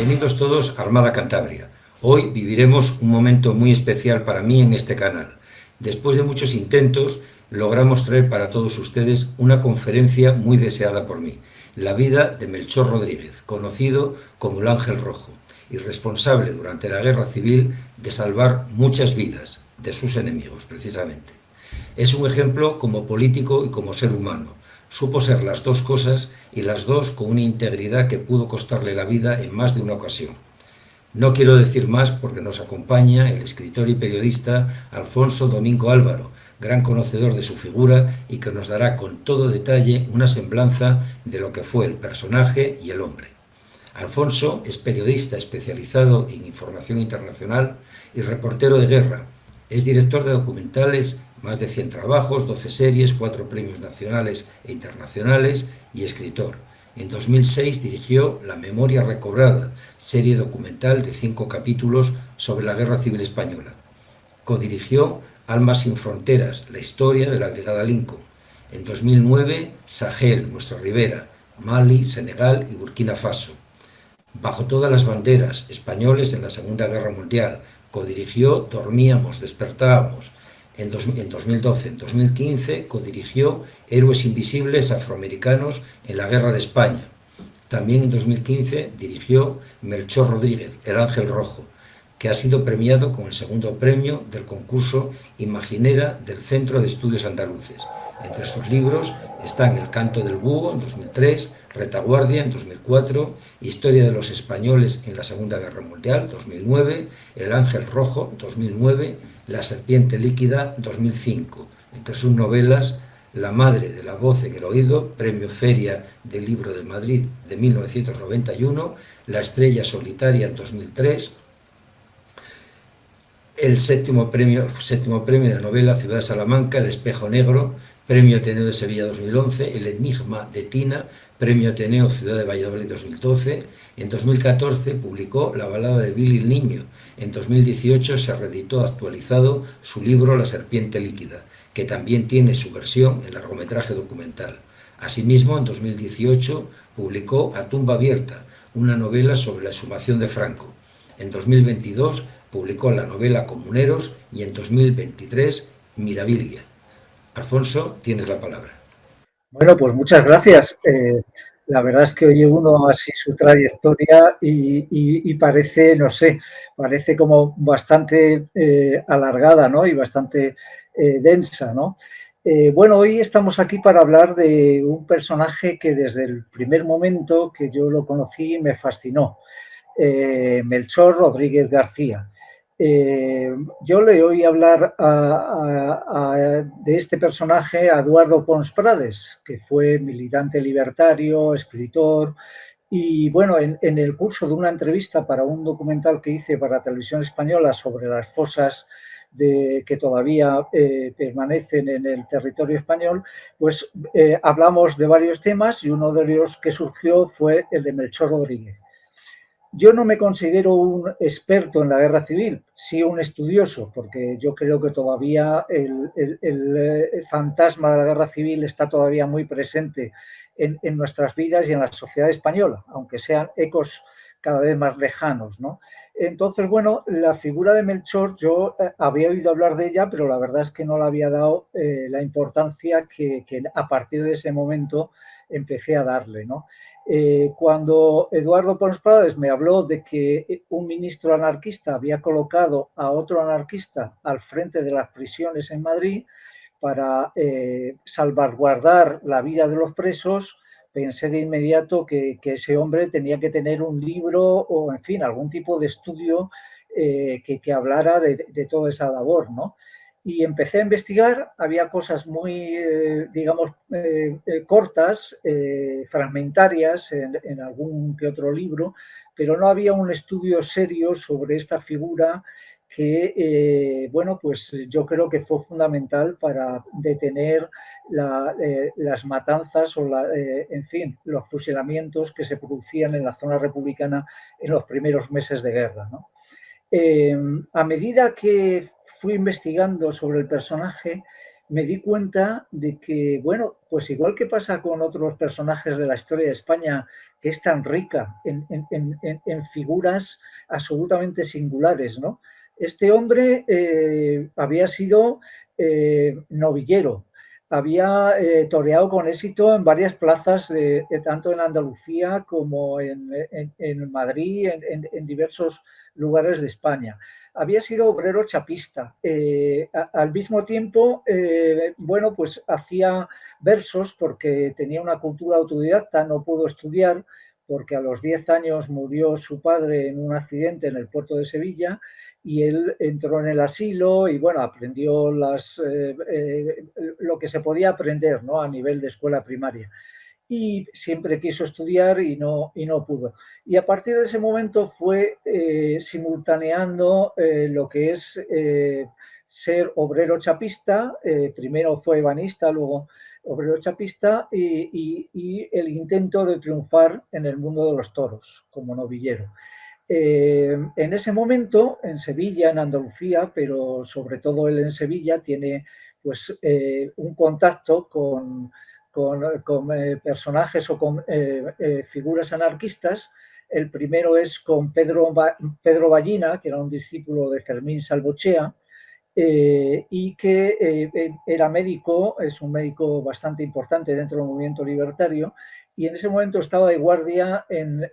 Bienvenidos todos a Armada Cantabria. Hoy viviremos un momento muy especial para mí en este canal. Después de muchos intentos, logramos traer para todos ustedes una conferencia muy deseada por mí, la vida de Melchor Rodríguez, conocido como el Ángel Rojo, y responsable durante la Guerra Civil de salvar muchas vidas de sus enemigos, precisamente. Es un ejemplo como político y como ser humano. Supo ser las dos cosas y las dos con una integridad que pudo costarle la vida en más de una ocasión. No quiero decir más porque nos acompaña el escritor y periodista Alfonso Domingo Álvaro, gran conocedor de su figura y que nos dará con todo detalle una semblanza de lo que fue el personaje y el hombre. Alfonso es periodista especializado en información internacional y reportero de guerra. Es director de documentales, más de 100 trabajos, 12 series, 4 premios nacionales e internacionales y escritor. En 2006 dirigió La Memoria Recobrada, serie documental de 5 capítulos sobre la Guerra Civil Española. Codirigió Almas sin Fronteras, la historia de la Brigada Lincoln. En 2009, Sahel, nuestra ribera, Mali, Senegal y Burkina Faso. Bajo todas las banderas, españoles en la Segunda Guerra Mundial. Codirigió Dormíamos, Despertábamos. En 2012, en 2015, codirigió Héroes Invisibles Afroamericanos en la Guerra de España. También en 2015 dirigió Melchor Rodríguez, El Ángel Rojo, que ha sido premiado con el segundo premio del concurso Imaginera del Centro de Estudios Andaluces. Entre sus libros están El Canto del Búho en 2003, Retaguardia en 2004, Historia de los Españoles en la Segunda Guerra Mundial 2009, El Ángel Rojo 2009, La Serpiente Líquida 2005. Entre sus novelas, La Madre de la Voz en el Oído, Premio Feria del Libro de Madrid de 1991, La Estrella Solitaria en 2003, el séptimo premio de novela Ciudad de Salamanca, El Espejo Negro, Premio Ateneo de Sevilla 2011, El Enigma de Tina, Premio Ateneo Ciudad de Valladolid 2012. En 2014 publicó La balada de Billy el Niño. En 2018 se reeditó actualizado su libro La Serpiente Líquida, que también tiene su versión en largometraje documental. Asimismo, en 2018 publicó A Tumba Abierta, una novela sobre la exhumación de Franco. En 2022 publicó la novela Comuneros y en 2023 Mirabilia. Alfonso, tienes la palabra. Bueno, pues muchas gracias. La verdad es que oye uno así su trayectoria y parece, no sé, parece como bastante alargada, ¿no? Y bastante densa, ¿no? Bueno, hoy estamos aquí para hablar de un personaje que desde el primer momento que yo lo conocí me fascinó, Melchor Rodríguez García. Yo le oí hablar de este personaje a Eduardo Pons Prades, que fue militante libertario, escritor, y bueno, en el curso de una entrevista para un documental que hice para Televisión Española sobre las fosas que todavía permanecen en el territorio español, pues hablamos de varios temas y uno de los que surgió fue el de Melchor Rodríguez. Yo no me considero un experto en la guerra civil, sí un estudioso, porque yo creo que todavía el fantasma de la guerra civil está todavía muy presente en nuestras vidas y en la sociedad española, aunque sean ecos cada vez más lejanos, ¿no? Entonces, bueno, la figura de Melchor, yo había oído hablar de ella, pero la verdad es que no le había dado la importancia que a partir de ese momento empecé a darle, ¿no? Cuando Eduardo Pons Prades me habló de que un ministro anarquista había colocado a otro anarquista al frente de las prisiones en Madrid para salvaguardar la vida de los presos, pensé de inmediato que ese hombre tenía que tener un libro o, en fin, algún tipo de estudio que hablara de toda esa labor, ¿no? Y empecé a investigar, había cosas muy, digamos, cortas, fragmentarias en algún que otro libro, pero no había un estudio serio sobre esta figura que, bueno, pues yo creo que fue fundamental para detener las matanzas o, en fin, los fusilamientos que se producían en la zona republicana en los primeros meses de guerra, ¿no? A medida que fui investigando sobre el personaje, me di cuenta de que, bueno, pues igual que pasa con otros personajes de la historia de España, que es tan rica en figuras absolutamente singulares, ¿no? Este hombre había sido novillero, había toreado con éxito en varias plazas, tanto en Andalucía como en Madrid, en diversos lugares de España. Había sido obrero chapista. Al mismo tiempo, bueno, pues hacía versos porque tenía una cultura autodidacta, no pudo estudiar porque a los 10 años murió su padre en un accidente en el puerto de Sevilla y él entró en el asilo y bueno, aprendió lo que se podía aprender, ¿no? A nivel de escuela primaria. Y siempre quiso estudiar y no pudo. Y a partir de ese momento fue simultaneando lo que es ser obrero chapista, primero fue ebanista, luego obrero chapista, y el intento de triunfar en el mundo de los toros como novillero. En ese momento, en Sevilla, en Andalucía, pero sobre todo él en Sevilla, tiene pues un contacto con personajes o con figuras anarquistas. El primero es con Pedro Ballina, que era un discípulo de Fermín Salvochea, y que era médico, es un médico bastante importante dentro del movimiento libertario, y en ese momento estaba de guardia en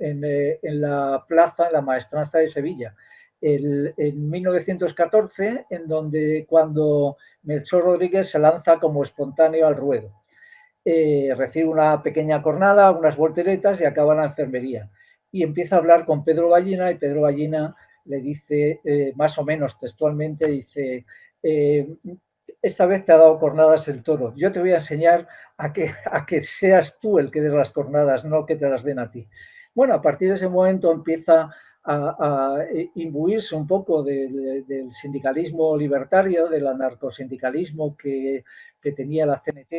la plaza, en la Maestranza de Sevilla. En 1914, en donde cuando Melchor Rodríguez se lanza como espontáneo al ruedo. Recibe una pequeña cornada, unas volteretas y acaba en la enfermería. Y empieza a hablar con Pedro Ballina y Pedro Ballina le dice, más o menos textualmente, dice, eh, esta vez te ha dado cornadas el toro, yo te voy a enseñar a que seas tú el que des las cornadas, no que te las den a ti. Bueno, a partir de ese momento empieza a imbuirse un poco del sindicalismo libertario, del anarcosindicalismo que tenía la CNT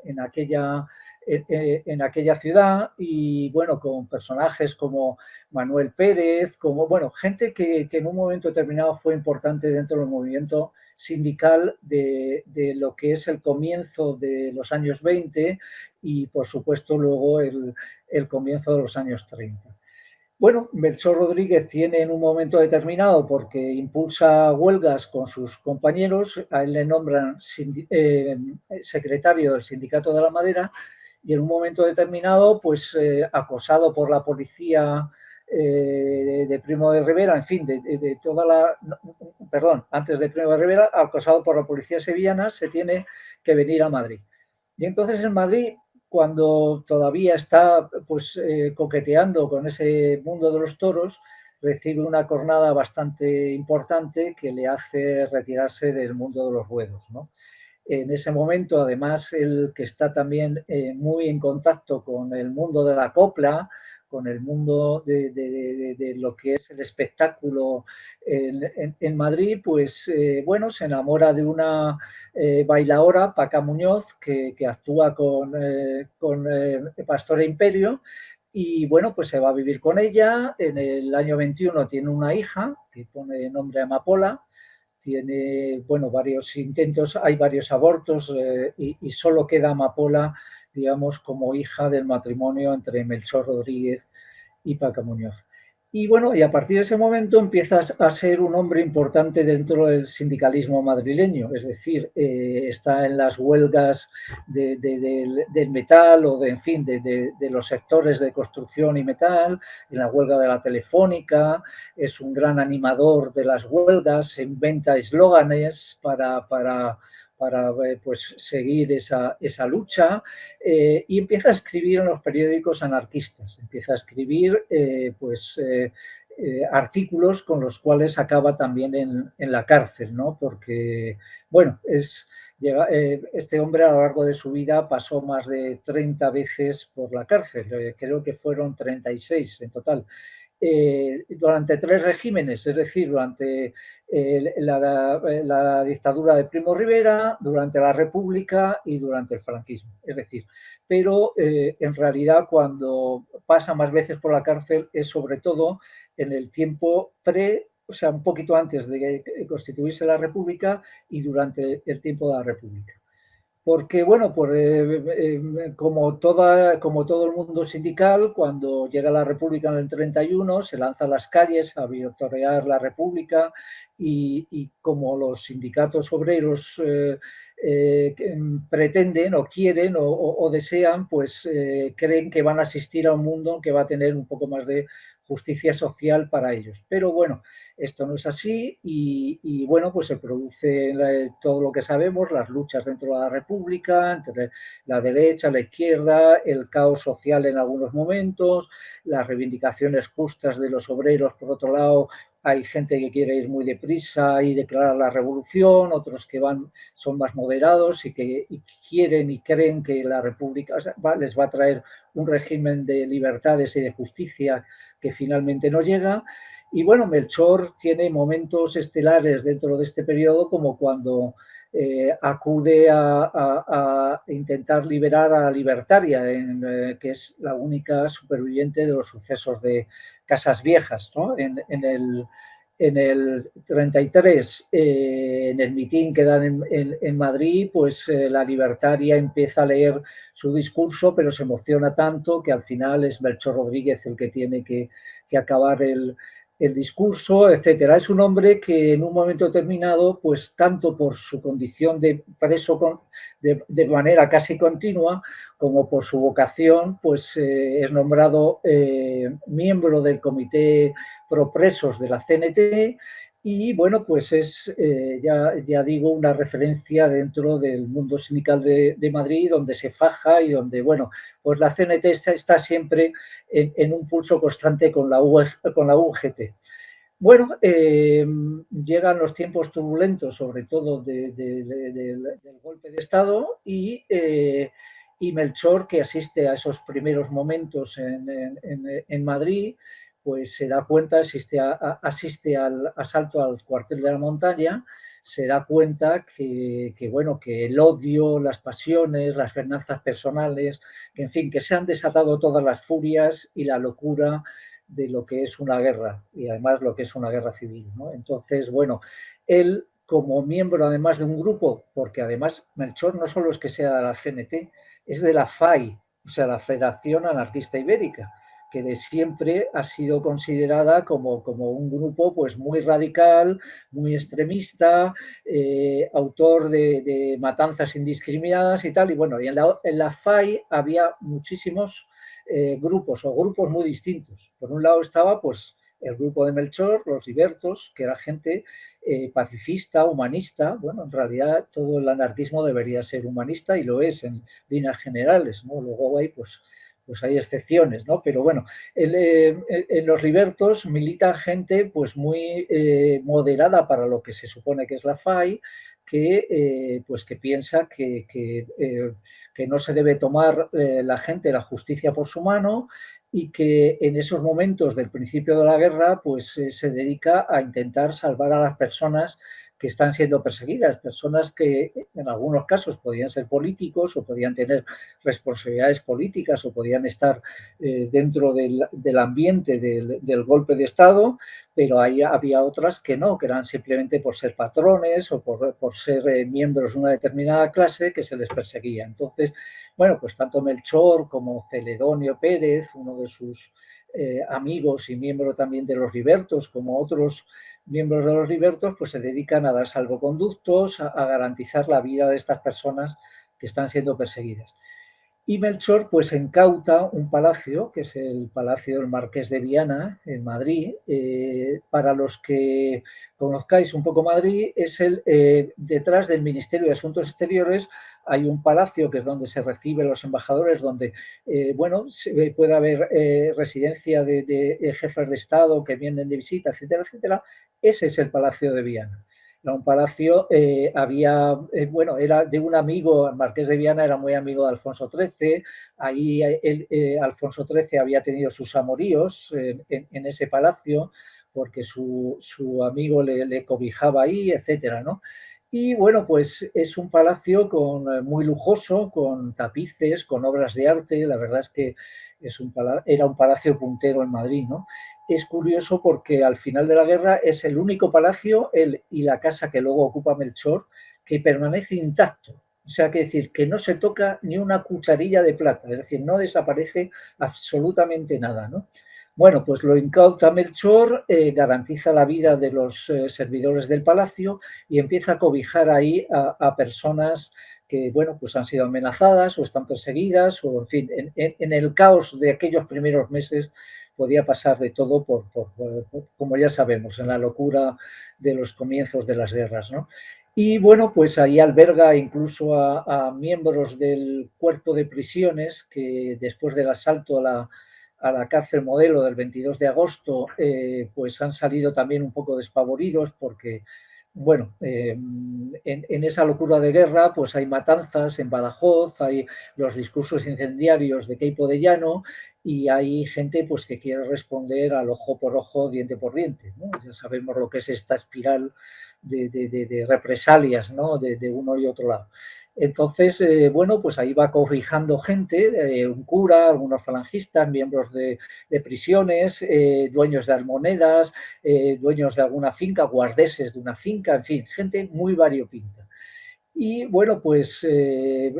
en aquella ciudad y bueno, con personajes como Manuel Pérez, como bueno, gente que en un momento determinado fue importante dentro del movimiento sindical de lo que es el comienzo de los años 20 y por supuesto luego el comienzo de los años 30. Bueno, Melchor Rodríguez tiene en un momento determinado, porque impulsa huelgas con sus compañeros, a él le nombran secretario del Sindicato de la Madera, y en un momento determinado, pues acosado por la policía de Primo de Rivera, en fin, de toda la... no, perdón, antes de Primo de Rivera, acosado por la policía sevillana, se tiene que venir a Madrid. Y entonces en Madrid, cuando todavía está pues coqueteando con ese mundo de los toros, recibe una cornada bastante importante que le hace retirarse del mundo de los ruedos, ¿no? En ese momento, además, el que está también muy en contacto con el mundo de la copla, con el mundo de lo que es el espectáculo en Madrid, pues bueno, se enamora de una bailaora, Paca Muñoz, que actúa con Pastora Imperio, y bueno, pues se va a vivir con ella. En el año 21 tiene una hija que pone nombre Amapola, tiene, bueno, varios intentos, hay varios abortos y solo queda Amapola, digamos, como hija del matrimonio entre Melchor Rodríguez y Paca Muñoz. Y bueno, y a partir de ese momento empiezas a ser un hombre importante dentro del sindicalismo madrileño, es decir, está en las huelgas del metal o de, en fin, de los sectores de construcción y metal, en la huelga de la telefónica, es un gran animador de las huelgas, se inventa eslóganes para pues, seguir esa lucha y empieza a escribir en los periódicos anarquistas, empieza a escribir artículos con los cuales acaba también en la cárcel, ¿no? Porque, bueno, este hombre a lo largo de su vida pasó más de 30 veces por la cárcel, creo que fueron 36 en total. Durante 3 regímenes, es decir, durante la dictadura de Primo de Rivera, durante la República y durante el franquismo. Es decir, pero en realidad cuando pasa más veces por la cárcel es sobre todo en el tiempo o sea, un poquito antes de constituirse la República y durante el tiempo de la República. Porque, bueno, como todo el mundo sindical, cuando llega la República en el 31, se lanza a las calles a victoriar la República y como los sindicatos obreros pretenden o quieren o desean, pues creen que van a asistir a un mundo que va a tener un poco más de justicia social para ellos. Pero bueno, esto no es así y bueno, pues se produce todo lo que sabemos, las luchas dentro de la República, entre la derecha, la izquierda, el caos social en algunos momentos, las reivindicaciones justas de los obreros, por otro lado, hay gente que quiere ir muy deprisa y declarar la revolución, otros que son más moderados y quieren y creen que la República les va a traer un régimen de libertades y de justicia que finalmente no llega. Y bueno, Melchor tiene momentos estelares dentro de este periodo, como cuando acude a intentar liberar a Libertaria, que es la única superviviente de los sucesos de Casas Viejas, ¿no? En el 33, en el mitin que dan en Madrid, pues la Libertaria empieza a leer su discurso, pero se emociona tanto que al final es Melchor Rodríguez el que tiene que acabar el discurso, etcétera. Es un hombre que en un momento determinado, pues tanto por su condición de preso de manera casi continua, como por su vocación, pues es nombrado miembro del Comité Pro Presos de la CNT y bueno, pues es, ya digo, una referencia dentro del mundo sindical de Madrid, donde se faja y donde, bueno, pues la CNT está siempre en un pulso constante con la UGT. Bueno, llegan los tiempos turbulentos, sobre todo del golpe de Estado, y Melchor, que asiste a esos primeros momentos en Madrid, pues se da cuenta, asiste al asalto al cuartel de la montaña, se da cuenta bueno, que el odio, las pasiones, las venganzas personales, que en fin, que se han desatado todas las furias y la locura de lo que es una guerra y además lo que es una guerra civil, ¿no? Entonces, bueno, él como miembro además de un grupo, porque además Melchor no solo es que sea de la CNT, es de la FAI, o sea, la Federación Anarquista Ibérica, que de siempre ha sido considerada como un grupo pues muy radical, muy extremista, autor de matanzas indiscriminadas y tal. Y bueno, y en la FAI había muchísimos grupos o grupos muy distintos. Por un lado estaba pues el grupo de Melchor, los libertos, que era gente pacifista, humanista. Bueno, en realidad todo el anarquismo debería ser humanista y lo es en líneas generales, ¿no? Luego pues hay excepciones, ¿no? Pero bueno, en los libertos milita gente pues muy moderada para lo que se supone que es la FAI, pues que piensa que no se debe tomar la gente la justicia por su mano y que en esos momentos del principio de la guerra pues se dedica a intentar salvar a las personas que están siendo perseguidas, personas que en algunos casos podían ser políticos o podían tener responsabilidades políticas o podían estar dentro del ambiente del golpe de Estado, pero ahí había otras que no, que eran simplemente por ser patrones o por ser miembros de una determinada clase que se les perseguía. Entonces, bueno, pues tanto Melchor como Celedonio Pérez, uno de sus amigos y miembro también de los libertos, como otros miembros de los libertos, pues se dedican a dar salvoconductos, a garantizar la vida de estas personas que están siendo perseguidas. Y Melchor pues incauta un palacio, que es el Palacio del Marqués de Viana, en Madrid. Para los que conozcáis un poco Madrid, es detrás del Ministerio de Asuntos Exteriores hay un palacio que es donde se reciben los embajadores, donde, bueno, puede haber residencia de jefes de Estado que vienen de visita, etcétera, etcétera. Ese es el Palacio de Viana. Era un palacio, bueno, era de un amigo, el Marqués de Viana era muy amigo de Alfonso XIII, ahí Alfonso XIII había tenido sus amoríos en ese palacio, porque su amigo le cobijaba ahí, etcétera, ¿no? Y bueno, pues es un palacio muy lujoso, con tapices, con obras de arte, la verdad es que era un palacio puntero en Madrid, ¿no? es curioso porque al final de la guerra es el único palacio, él y la casa que luego ocupa Melchor, que permanece intacto. O sea, que decir, que no se toca ni una cucharilla de plata, es decir, no desaparece absolutamente nada, ¿no? Bueno, pues lo incauta Melchor, garantiza la vida de los servidores del palacio y empieza a cobijar ahí a personas que, bueno, pues han sido amenazadas o están perseguidas o, en fin, en el caos de aquellos primeros meses podía pasar de todo como ya sabemos, en la locura de los comienzos de las guerras, ¿no? Y bueno, pues ahí alberga incluso a miembros del cuerpo de prisiones que después del asalto a la cárcel modelo del 22 de agosto, pues han salido también un poco despavoridos porque, bueno, en esa locura de guerra, pues hay matanzas en Badajoz, hay los discursos incendiarios de Queipo de Llano y hay gente pues que quiere responder al ojo por ojo, diente por diente, ¿no? Ya sabemos lo que es esta espiral de represalias, ¿no? De uno y otro lado. Entonces, bueno, pues ahí va cobijando gente, un cura, algunos falangistas, miembros de prisiones, dueños de almonedas, dueños de alguna finca, guardeses de una finca, en fin, gente muy variopinta. Y bueno, pues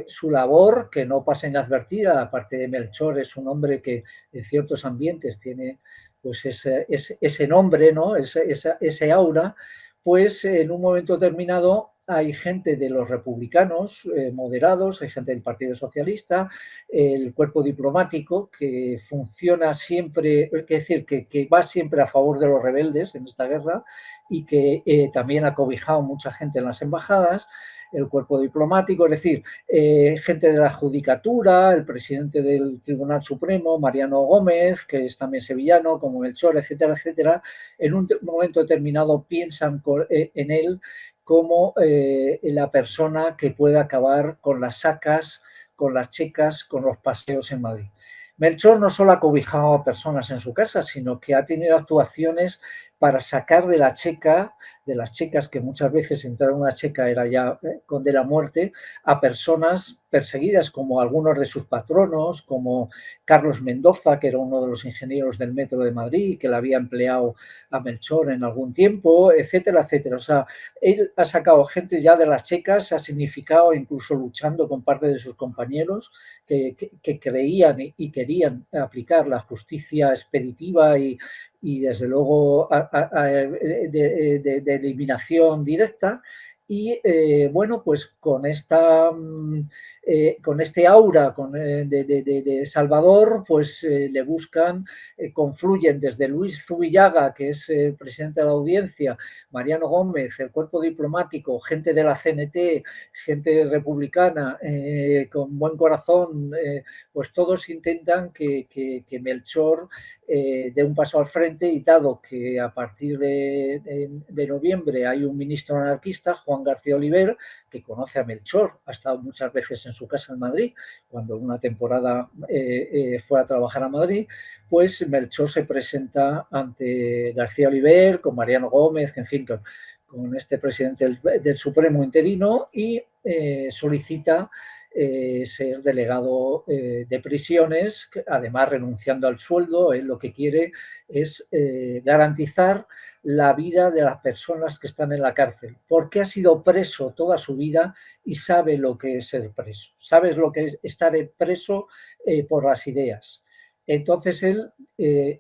su labor, que no pasa inadvertida, aparte de Melchor, es un hombre que en ciertos ambientes tiene pues ese nombre, ¿no? Ese aura, pues en un momento determinado hay gente de los republicanos moderados, hay gente del Partido Socialista, el cuerpo diplomático que funciona siempre, es decir, que va siempre a favor de los rebeldes en esta guerra y que también ha cobijado mucha gente en las embajadas, el cuerpo diplomático, es decir, gente de la judicatura, el presidente del Tribunal Supremo, Mariano Gómez, que es también sevillano, como Melchor, etcétera, etcétera, en un momento determinado piensan en él como la persona que puede acabar con las sacas, con las checas, con los paseos en Madrid. Melchor no solo ha cobijado a personas en su casa, sino que ha tenido actuaciones para sacar de la checa, de las checas, que muchas veces entrar en una checa era ya condena a muerte, a personas perseguidas, como algunos de sus patronos, como Carlos Mendoza, que era uno de los ingenieros del Metro de Madrid, que le había empleado a Melchor en algún tiempo, etcétera, etcétera. O sea, él ha sacado gente ya de las checas, ha significado, incluso luchando con parte de sus compañeros, que creían y querían aplicar la justicia expeditiva y desde luego de eliminación directa. Y bueno, pues con este aura de Salvador, pues le buscan, confluyen desde Luis Zubillaga, que es el presidente de la audiencia, Mariano Gómez, el cuerpo diplomático, gente de la CNT, gente republicana, con buen corazón, pues todos intentan que Melchor dé un paso al frente, y dado que a partir de noviembre hay un ministro anarquista, Juan García Oliver, que conoce a Melchor, ha estado muchas veces en su casa en Madrid, cuando una temporada fue a trabajar a Madrid, pues Melchor se presenta ante García Oliver, con Mariano Gómez, en fin, con este presidente del Supremo interino, y solicita ser delegado de prisiones, además renunciando al sueldo. Él lo que quiere es garantizar la vida de las personas que están en la cárcel, porque ha sido preso toda su vida y sabe lo que es ser preso, sabe lo que es estar preso por las ideas. Entonces él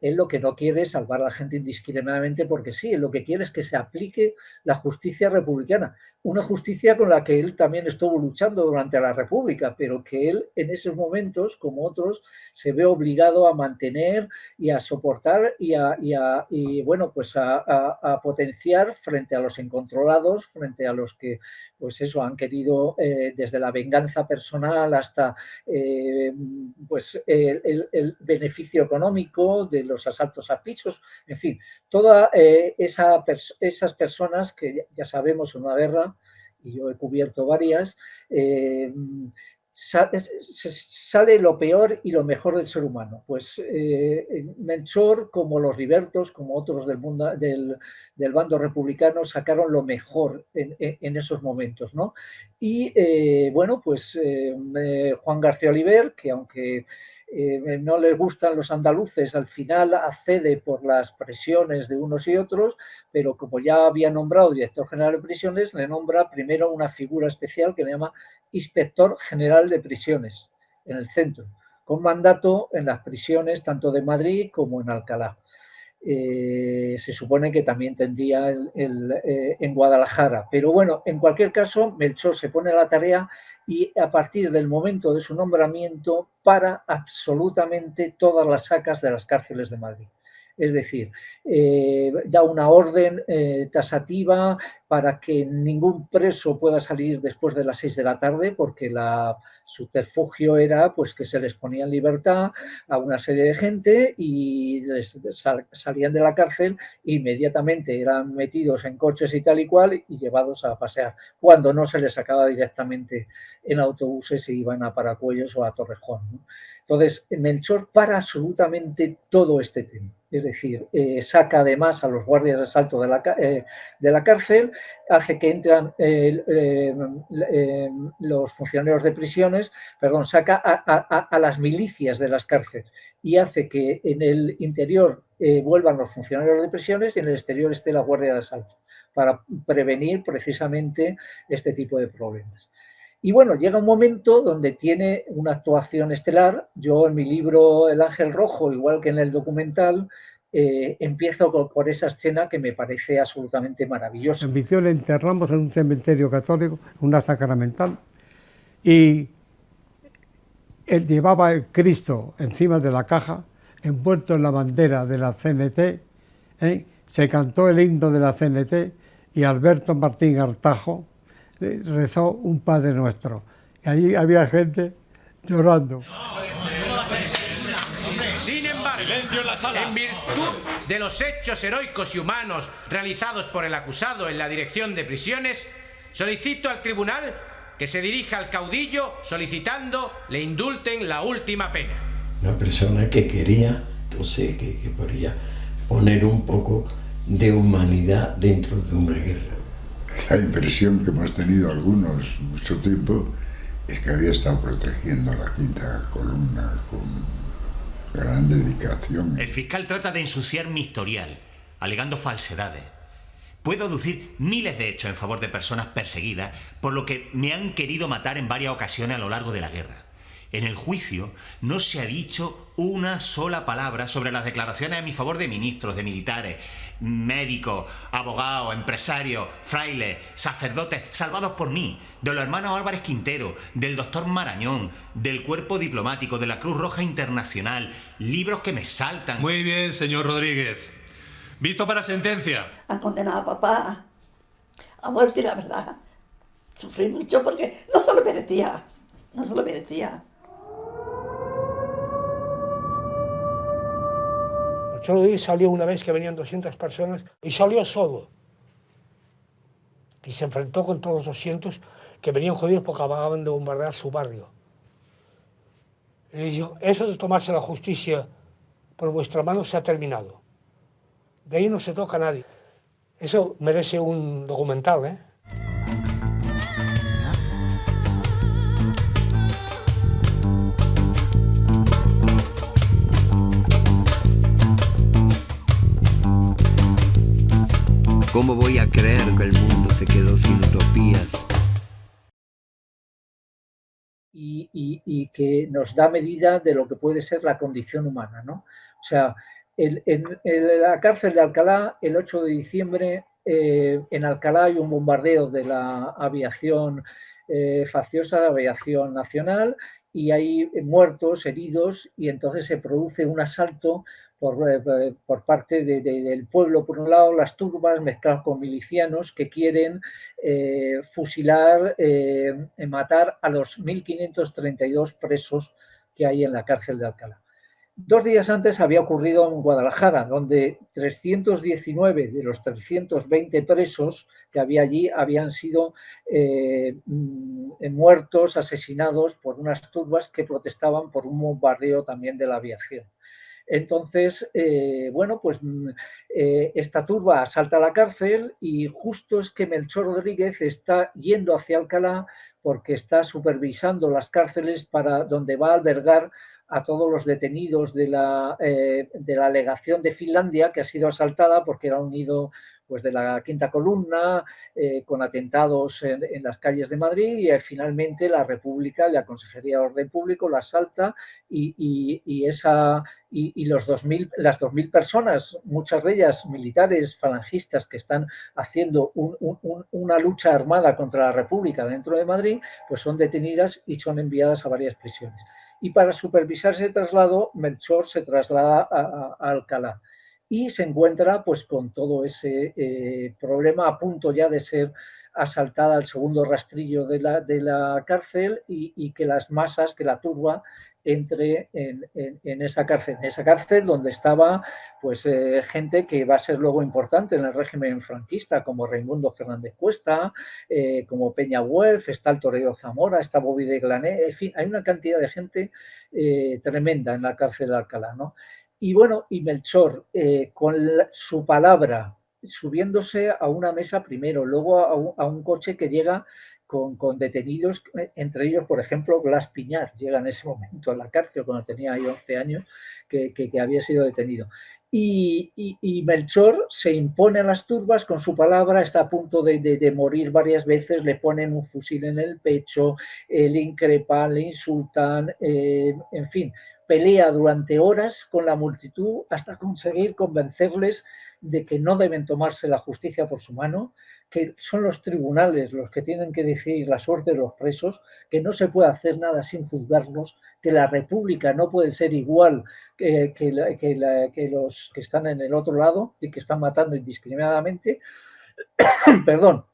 lo que no quiere es salvar a la gente indiscriminadamente porque sí, él lo que quiere es que se aplique la justicia republicana, una justicia con la que él también estuvo luchando durante la República, pero que él en esos momentos, como otros, se ve obligado a mantener y a soportar y bueno, pues a potenciar frente a los incontrolados, frente a los que, pues eso, han querido desde la venganza personal hasta pues el beneficio económico de los asaltos a pisos, en fin, todas esas personas que ya sabemos en una guerra, y yo he cubierto varias, sale lo peor y lo mejor del ser humano. Pues Melchor, como los libertos, como otros del bando republicano, sacaron lo mejor en esos momentos, ¿no? Y bueno, pues Juan García Oliver, que aunque no les gustan los andaluces, al final accede por las presiones de unos y otros, pero como ya había nombrado director general de prisiones, le nombra primero una figura especial que le llama inspector general de prisiones en el centro, con mandato en las prisiones tanto de Madrid como en Alcalá. Se supone que también tendría en Guadalajara. Pero bueno, en cualquier caso, Melchor se pone a la tarea y a partir del momento de su nombramiento para absolutamente todas las sacas de las cárceles de Madrid. Es decir, da una orden tasativa para que ningún preso pueda salir después de las 6 de la tarde, porque la subterfugio era pues que se les ponía en libertad a una serie de gente y salían de la cárcel e inmediatamente eran metidos en coches y tal y cual y llevados a pasear, cuando no se les sacaba directamente en autobuses y iban a Paracuellos o a Torrejón, ¿no? Entonces, Melchor para absolutamente todo este tema. Es decir, saca además a los guardias de asalto de la cárcel, hace que entran los funcionarios de prisiones, perdón, saca a las milicias de las cárceles y hace que en el interior vuelvan los funcionarios de prisiones y en el exterior esté la guardia de asalto, para prevenir precisamente este tipo de problemas. Y bueno, llega un momento donde tiene una actuación estelar. Yo en mi libro El Ángel Rojo, igual que en el documental, empiezo por esa escena que me parece absolutamente maravillosa. En Visión le enterramos en un cementerio católico, una sacramental, y él llevaba el Cristo encima de la caja, envuelto en la bandera de la CNT, se cantó el himno de la CNT y Alberto Martín Artajo rezó un Padre Nuestro. Y allí había gente llorando. Sin embargo, en virtud de los hechos heroicos y humanos realizados por el acusado en la dirección de prisiones, solicito al tribunal que se dirija al caudillo solicitando le indulten la última pena. Una persona que quería, entonces, que podría poner un poco de humanidad dentro de una guerra. La impresión que hemos tenido algunos mucho tiempo es que había estado protegiendo a la quinta columna con gran dedicación. El fiscal trata de ensuciar mi historial, alegando falsedades. Puedo aducir miles de hechos en favor de personas perseguidas por lo que me han querido matar en varias ocasiones a lo largo de la guerra. En el juicio no se ha dicho una sola palabra sobre las declaraciones a mi favor de ministros, de militares, médicos, abogados, empresarios, frailes, sacerdotes, salvados por mí, de los hermanos Álvarez Quintero, del doctor Marañón, del Cuerpo Diplomático, de la Cruz Roja Internacional, libros que me saltan. Muy bien, señor Rodríguez. Visto para sentencia. Han condenado a papá a muerte y la verdad. Sufrí mucho porque no se lo merecía. No se lo merecía. Rodríguez salió una vez que venían 200 personas y salió solo. Y se enfrentó con todos los 200 que venían jodidos porque acababan de bombardear su barrio. Y le dijo, eso de tomarse la justicia por vuestra mano se ha terminado. De ahí no se toca a nadie. Eso merece un documental, ¿eh? ¿Cómo voy a creer que el mundo se quedó sin utopías? Y que nos da medida de lo que puede ser la condición humana, ¿no? O sea, en la cárcel de Alcalá, el 8 de diciembre, en Alcalá hay un bombardeo de la aviación facciosa, de aviación nacional, y hay muertos, heridos, y entonces se produce un asalto por parte del pueblo, por un lado, las turbas mezcladas con milicianos que quieren fusilar, matar a los 1.532 presos que hay en la cárcel de Alcalá. 2 días antes había ocurrido en Guadalajara, donde 319 de los 320 presos que había allí habían sido muertos, asesinados por unas turbas que protestaban por un bombardeo también de la aviación. Entonces, bueno, pues esta turba asalta la cárcel y justo es que Melchor Rodríguez está yendo hacia Alcalá porque está supervisando las cárceles para donde va a albergar a todos los detenidos de la legación de Finlandia, que ha sido asaltada porque era un nido pues, de la Quinta Columna, con atentados en las calles de Madrid, y finalmente la República, la Consejería de Orden Público, la asalta y las 2.000 personas, muchas de ellas militares falangistas que están haciendo una lucha armada contra la República dentro de Madrid, pues son detenidas y son enviadas a varias prisiones. Y para supervisar ese traslado, Melchor se traslada a Alcalá y se encuentra pues con todo ese problema, a punto ya de ser asaltada al segundo rastrillo de la cárcel, y que las masas, que la turba entre en esa cárcel donde estaba pues gente que va a ser luego importante en el régimen franquista, como Raimundo Fernández Cuesta, como Peña Güelf, está el torero Zamora, está Bobby de Glané, en fin, hay una cantidad de gente tremenda en la cárcel de Alcalá, ¿no? Y bueno, y Melchor, con su palabra, subiéndose a una mesa primero, luego a un coche que llega con detenidos, entre ellos, por ejemplo, Blas Piñar, llega en ese momento a la cárcel cuando tenía ahí 11 años, que había sido detenido. Y Melchor se impone a las turbas con su palabra, está a punto de morir varias veces, le ponen un fusil en el pecho, le increpan, le insultan, en fin, pelea durante horas con la multitud hasta conseguir convencerles de que no deben tomarse la justicia por su mano, que son los tribunales los que tienen que decidir la suerte de los presos, que no se puede hacer nada sin juzgarlos, que la República no puede ser igual que los que están en el otro lado y que están matando indiscriminadamente. Perdón.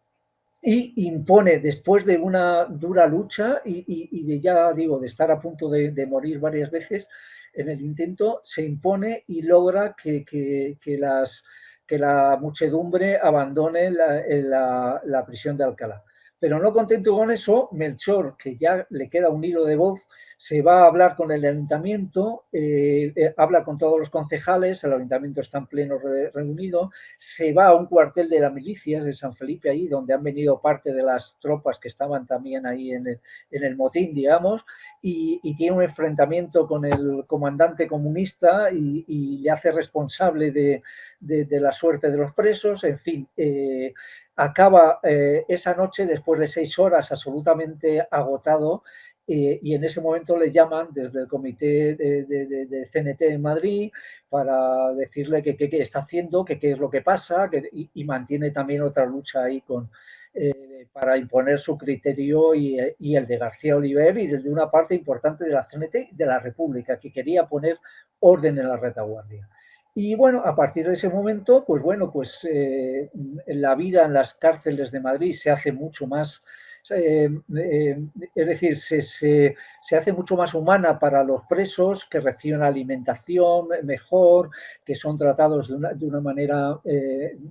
Y impone, después de una dura lucha y de, ya digo, de estar a punto de morir varias veces en el intento, se impone y logra que la muchedumbre abandone la prisión de Alcalá. Pero no contento con eso, Melchor, que ya le queda un hilo de voz, se va a hablar con el ayuntamiento, habla con todos los concejales, el ayuntamiento está en pleno reunido, se va a un cuartel de la milicia de San Felipe, ahí donde han venido parte de las tropas que estaban también ahí en el motín, digamos, y tiene un enfrentamiento con el comandante comunista y le hace responsable de la suerte de los presos, en fin. Acaba esa noche, después de 6 horas, absolutamente agotado, y en ese momento le llaman desde el comité de CNT en Madrid para decirle qué está haciendo, qué es lo que pasa, y mantiene también otra lucha ahí para imponer su criterio y el de García Oliver y desde una parte importante de la CNT de la República, que quería poner orden en la retaguardia. Y bueno, a partir de ese momento, pues bueno, pues la vida en las cárceles de Madrid se hace mucho más, es decir, se hace mucho más humana para los presos, que reciben alimentación mejor, que son tratados de una manera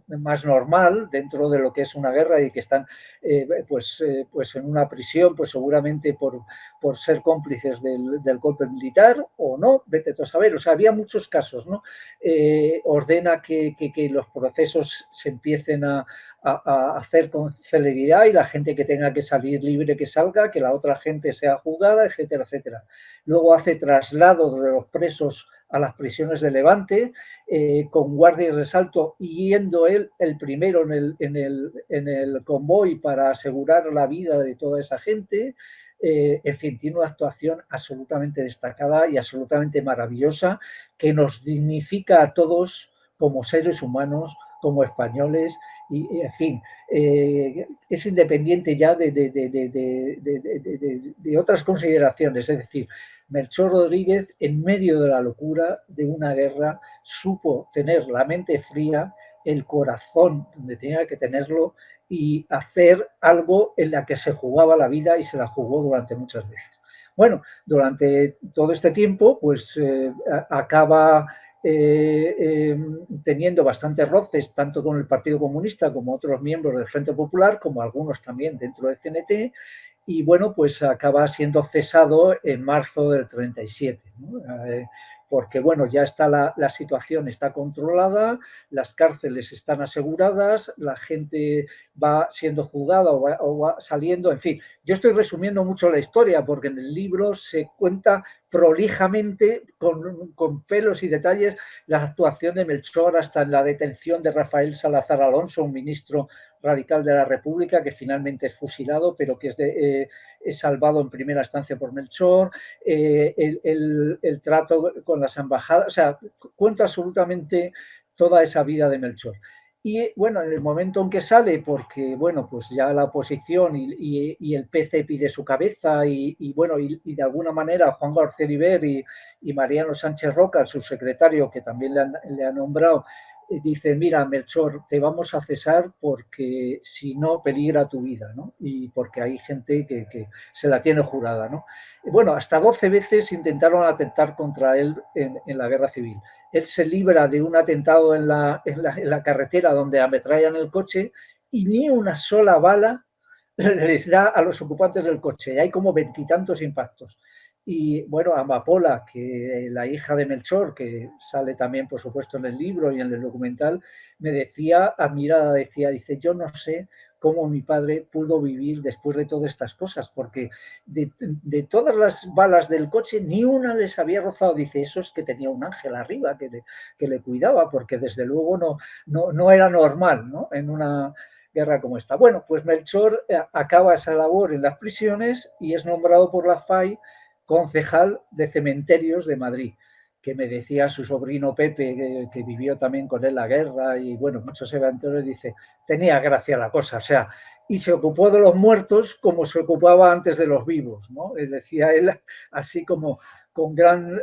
más normal dentro de lo que es una guerra, y que están pues en una prisión, pues seguramente por ser cómplices del golpe militar o no, vete tú a saber. O sea, había muchos casos, ¿no? Ordena que los procesos se empiecen a hacer con celeridad y la gente que tenga que salir libre que salga, que la otra gente sea juzgada, etcétera, etcétera. Luego hace traslado de los presos a las prisiones de Levante, con guardia y resalto, yendo él el primero en el convoy para asegurar la vida de toda esa gente. En fin, tiene una actuación absolutamente destacada y absolutamente maravillosa, que nos dignifica a todos como seres humanos, como españoles, y en fin, es independiente ya de otras consideraciones. Es decir, Melchor Rodríguez, en medio de la locura de una guerra, supo tener la mente fría, el corazón donde tenía que tenerlo, y hacer algo en la que se jugaba la vida, y se la jugó durante muchas veces. Bueno, durante todo este tiempo, pues acaba teniendo bastantes roces, tanto con el Partido Comunista como otros miembros del Frente Popular, como algunos también dentro del CNT, y bueno, pues acaba siendo cesado en marzo del 37, ¿no? porque bueno, ya está la situación está controlada, las cárceles están aseguradas, la gente va siendo juzgada o va saliendo, en fin. Yo estoy resumiendo mucho la historia porque en el libro se cuenta prolijamente, con pelos y detalles, la actuación de Melchor hasta en la detención de Rafael Salazar Alonso, un ministro radical de la República que finalmente es fusilado, pero que es salvado en primera instancia por Melchor, el trato con las embajadas, o sea, cuenta absolutamente toda esa vida de Melchor. Y bueno, en el momento en que sale, porque bueno, pues ya la oposición y el PC pide su cabeza y bueno, y de alguna manera Juan García Oliver y Mariano Sánchez Roca, su secretario, que también le ha nombrado, dice, mira, Melchor, te vamos a cesar porque si no peligra tu vida, ¿no? Y porque hay gente que se la tiene jurada, ¿no? Bueno, hasta 12 veces intentaron atentar contra él en la guerra civil. Él se libra de un atentado en la carretera donde ametrallan el coche y ni una sola bala les da a los ocupantes del coche. Hay como 20 y tantos impactos. Y bueno, Amapola, que la hija de Melchor, que sale también, por supuesto, en el libro y en el documental, me decía, admirada, dice, yo no sé cómo mi padre pudo vivir después de todas estas cosas, porque de todas las balas del coche, ni una les había rozado. Dice, eso es que tenía un ángel arriba que le cuidaba, porque desde luego no era normal, ¿no? En una guerra como esta. Bueno, pues Melchor acaba esa labor en las prisiones y es nombrado por la FAI concejal de cementerios de Madrid, que me decía su sobrino Pepe, que vivió también con él la guerra y bueno, muchos eventos, dice, tenía gracia la cosa, o sea, y se ocupó de los muertos como se ocupaba antes de los vivos, ¿no? Decía él así como con gran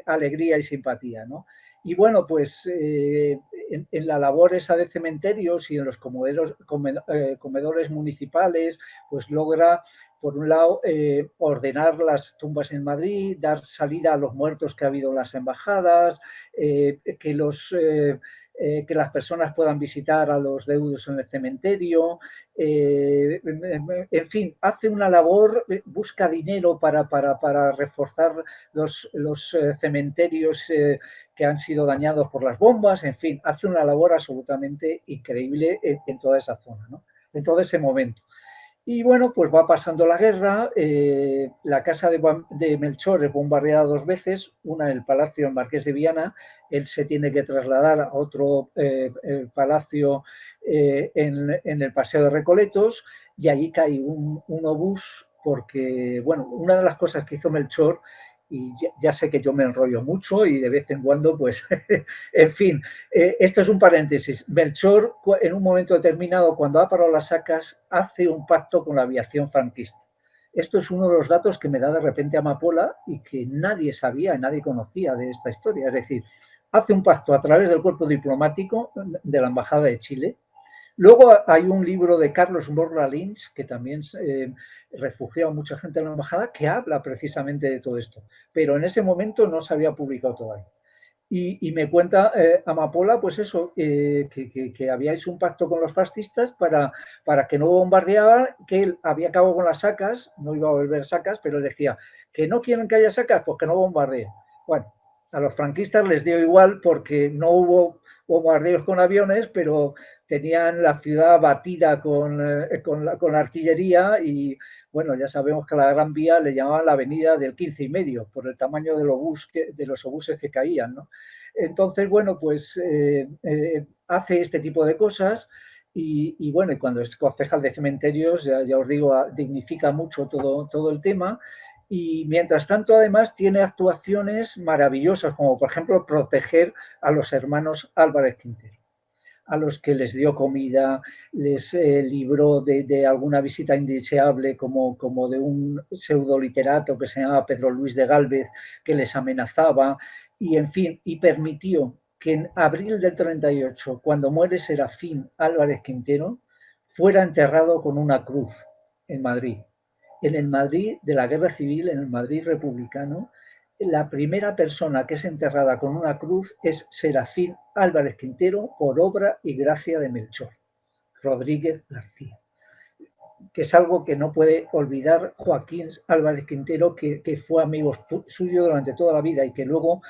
alegría y simpatía, ¿no? Y bueno, pues en la labor esa de cementerios y en los comedores municipales, pues logra, por un lado, ordenar las tumbas en Madrid, dar salida a los muertos que ha habido en las embajadas, que las personas puedan visitar a los deudos en el cementerio, en fin, hace una labor, busca dinero para reforzar los cementerios que han sido dañados por las bombas, en fin, hace una labor absolutamente increíble en toda esa zona, ¿no? En todo ese momento. Y bueno, pues va pasando la guerra, la casa de Melchor es bombardeada 2 veces, una en el Palacio Marqués de Viana, él se tiene que trasladar a otro palacio en el Paseo de Recoletos y allí cae un obús porque, bueno, una de las cosas que hizo Melchor, y ya sé que yo me enrollo mucho y de vez en cuando, pues, en fin, esto es un paréntesis. Melchor, en un momento determinado, cuando ha parado las sacas, hace un pacto con la aviación franquista. Esto es uno de los datos que me da de repente Amapola y que nadie sabía, nadie conocía de esta historia. Es decir, hace un pacto a través del cuerpo diplomático de la Embajada de Chile. Luego hay un libro de Carlos Borla Lynch, que también refugió a mucha gente en la embajada, que habla precisamente de todo esto. Pero en ese momento no se había publicado todavía. Y me cuenta Amapola, pues eso, que había hecho un pacto con los fascistas para que no bombardeaban, que él había acabado con las sacas, no iba a volver sacas, pero él decía que no quieren que haya sacas, pues que no bombardeen. Bueno, a los franquistas les dio igual porque no hubo bombardeos con aviones, pero tenían la ciudad batida con la artillería y, bueno, ya sabemos que a la Gran Vía le llamaban la avenida del 15 y medio, por el tamaño de los obuses que caían, ¿no? Entonces, bueno, pues hace este tipo de cosas y bueno, y cuando es concejal de cementerios, ya os digo, dignifica mucho todo el tema. Y mientras tanto, además, tiene actuaciones maravillosas, como por ejemplo proteger a los hermanos Álvarez Quintero, a los que les dio comida, les libró de alguna visita indeseable, como de un pseudoliterato que se llamaba Pedro Luis de Gálvez, que les amenazaba, y en fin, y permitió que en abril del 38, cuando muere Serafín Álvarez Quintero, fuera enterrado con una cruz en Madrid. En el Madrid de la Guerra Civil, en el Madrid republicano, la primera persona que es enterrada con una cruz es Serafín Álvarez Quintero por obra y gracia de Melchor Rodríguez García. que es algo que no puede olvidar Joaquín Álvarez Quintero, que fue amigo suyo durante toda la vida y que luego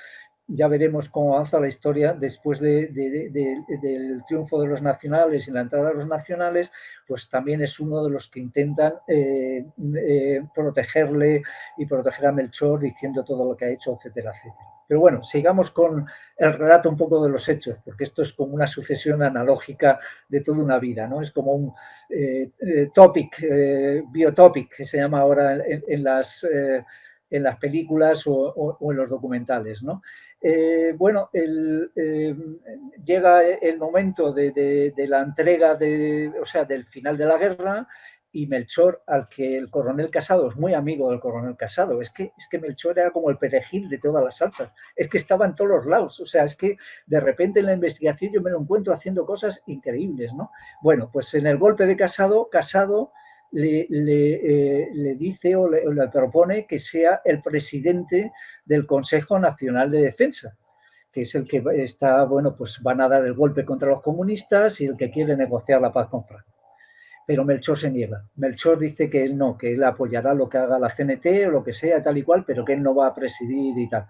ya veremos cómo avanza la historia después del triunfo de los nacionales y la entrada de los nacionales, pues también es uno de los que intentan protegerle y proteger a Melchor diciendo todo lo que ha hecho, etcétera, etcétera. Pero bueno, sigamos con el relato un poco de los hechos, porque esto es como una sucesión analógica de toda una vida, ¿no? Es como un biotopic, que se llama ahora en las películas o en los documentales, ¿no? Llega el momento de la entrega, del final de la guerra, y Melchor, al que el coronel Casado es muy amigo del coronel Casado, es que Melchor era como el perejil de todas las salsas, es que estaba en todos los lados, o sea, es que de repente en la investigación yo me lo encuentro haciendo cosas increíbles, ¿no? Bueno, pues en el golpe de Casado le dice o le propone que sea el presidente del Consejo Nacional de Defensa, que es el que está, bueno, pues van a dar el golpe contra los comunistas y el que quiere negociar la paz con Franco. Pero Melchor se niega. Melchor dice que él no, que él apoyará lo que haga la CNT o lo que sea, tal y cual, pero que él no va a presidir y tal.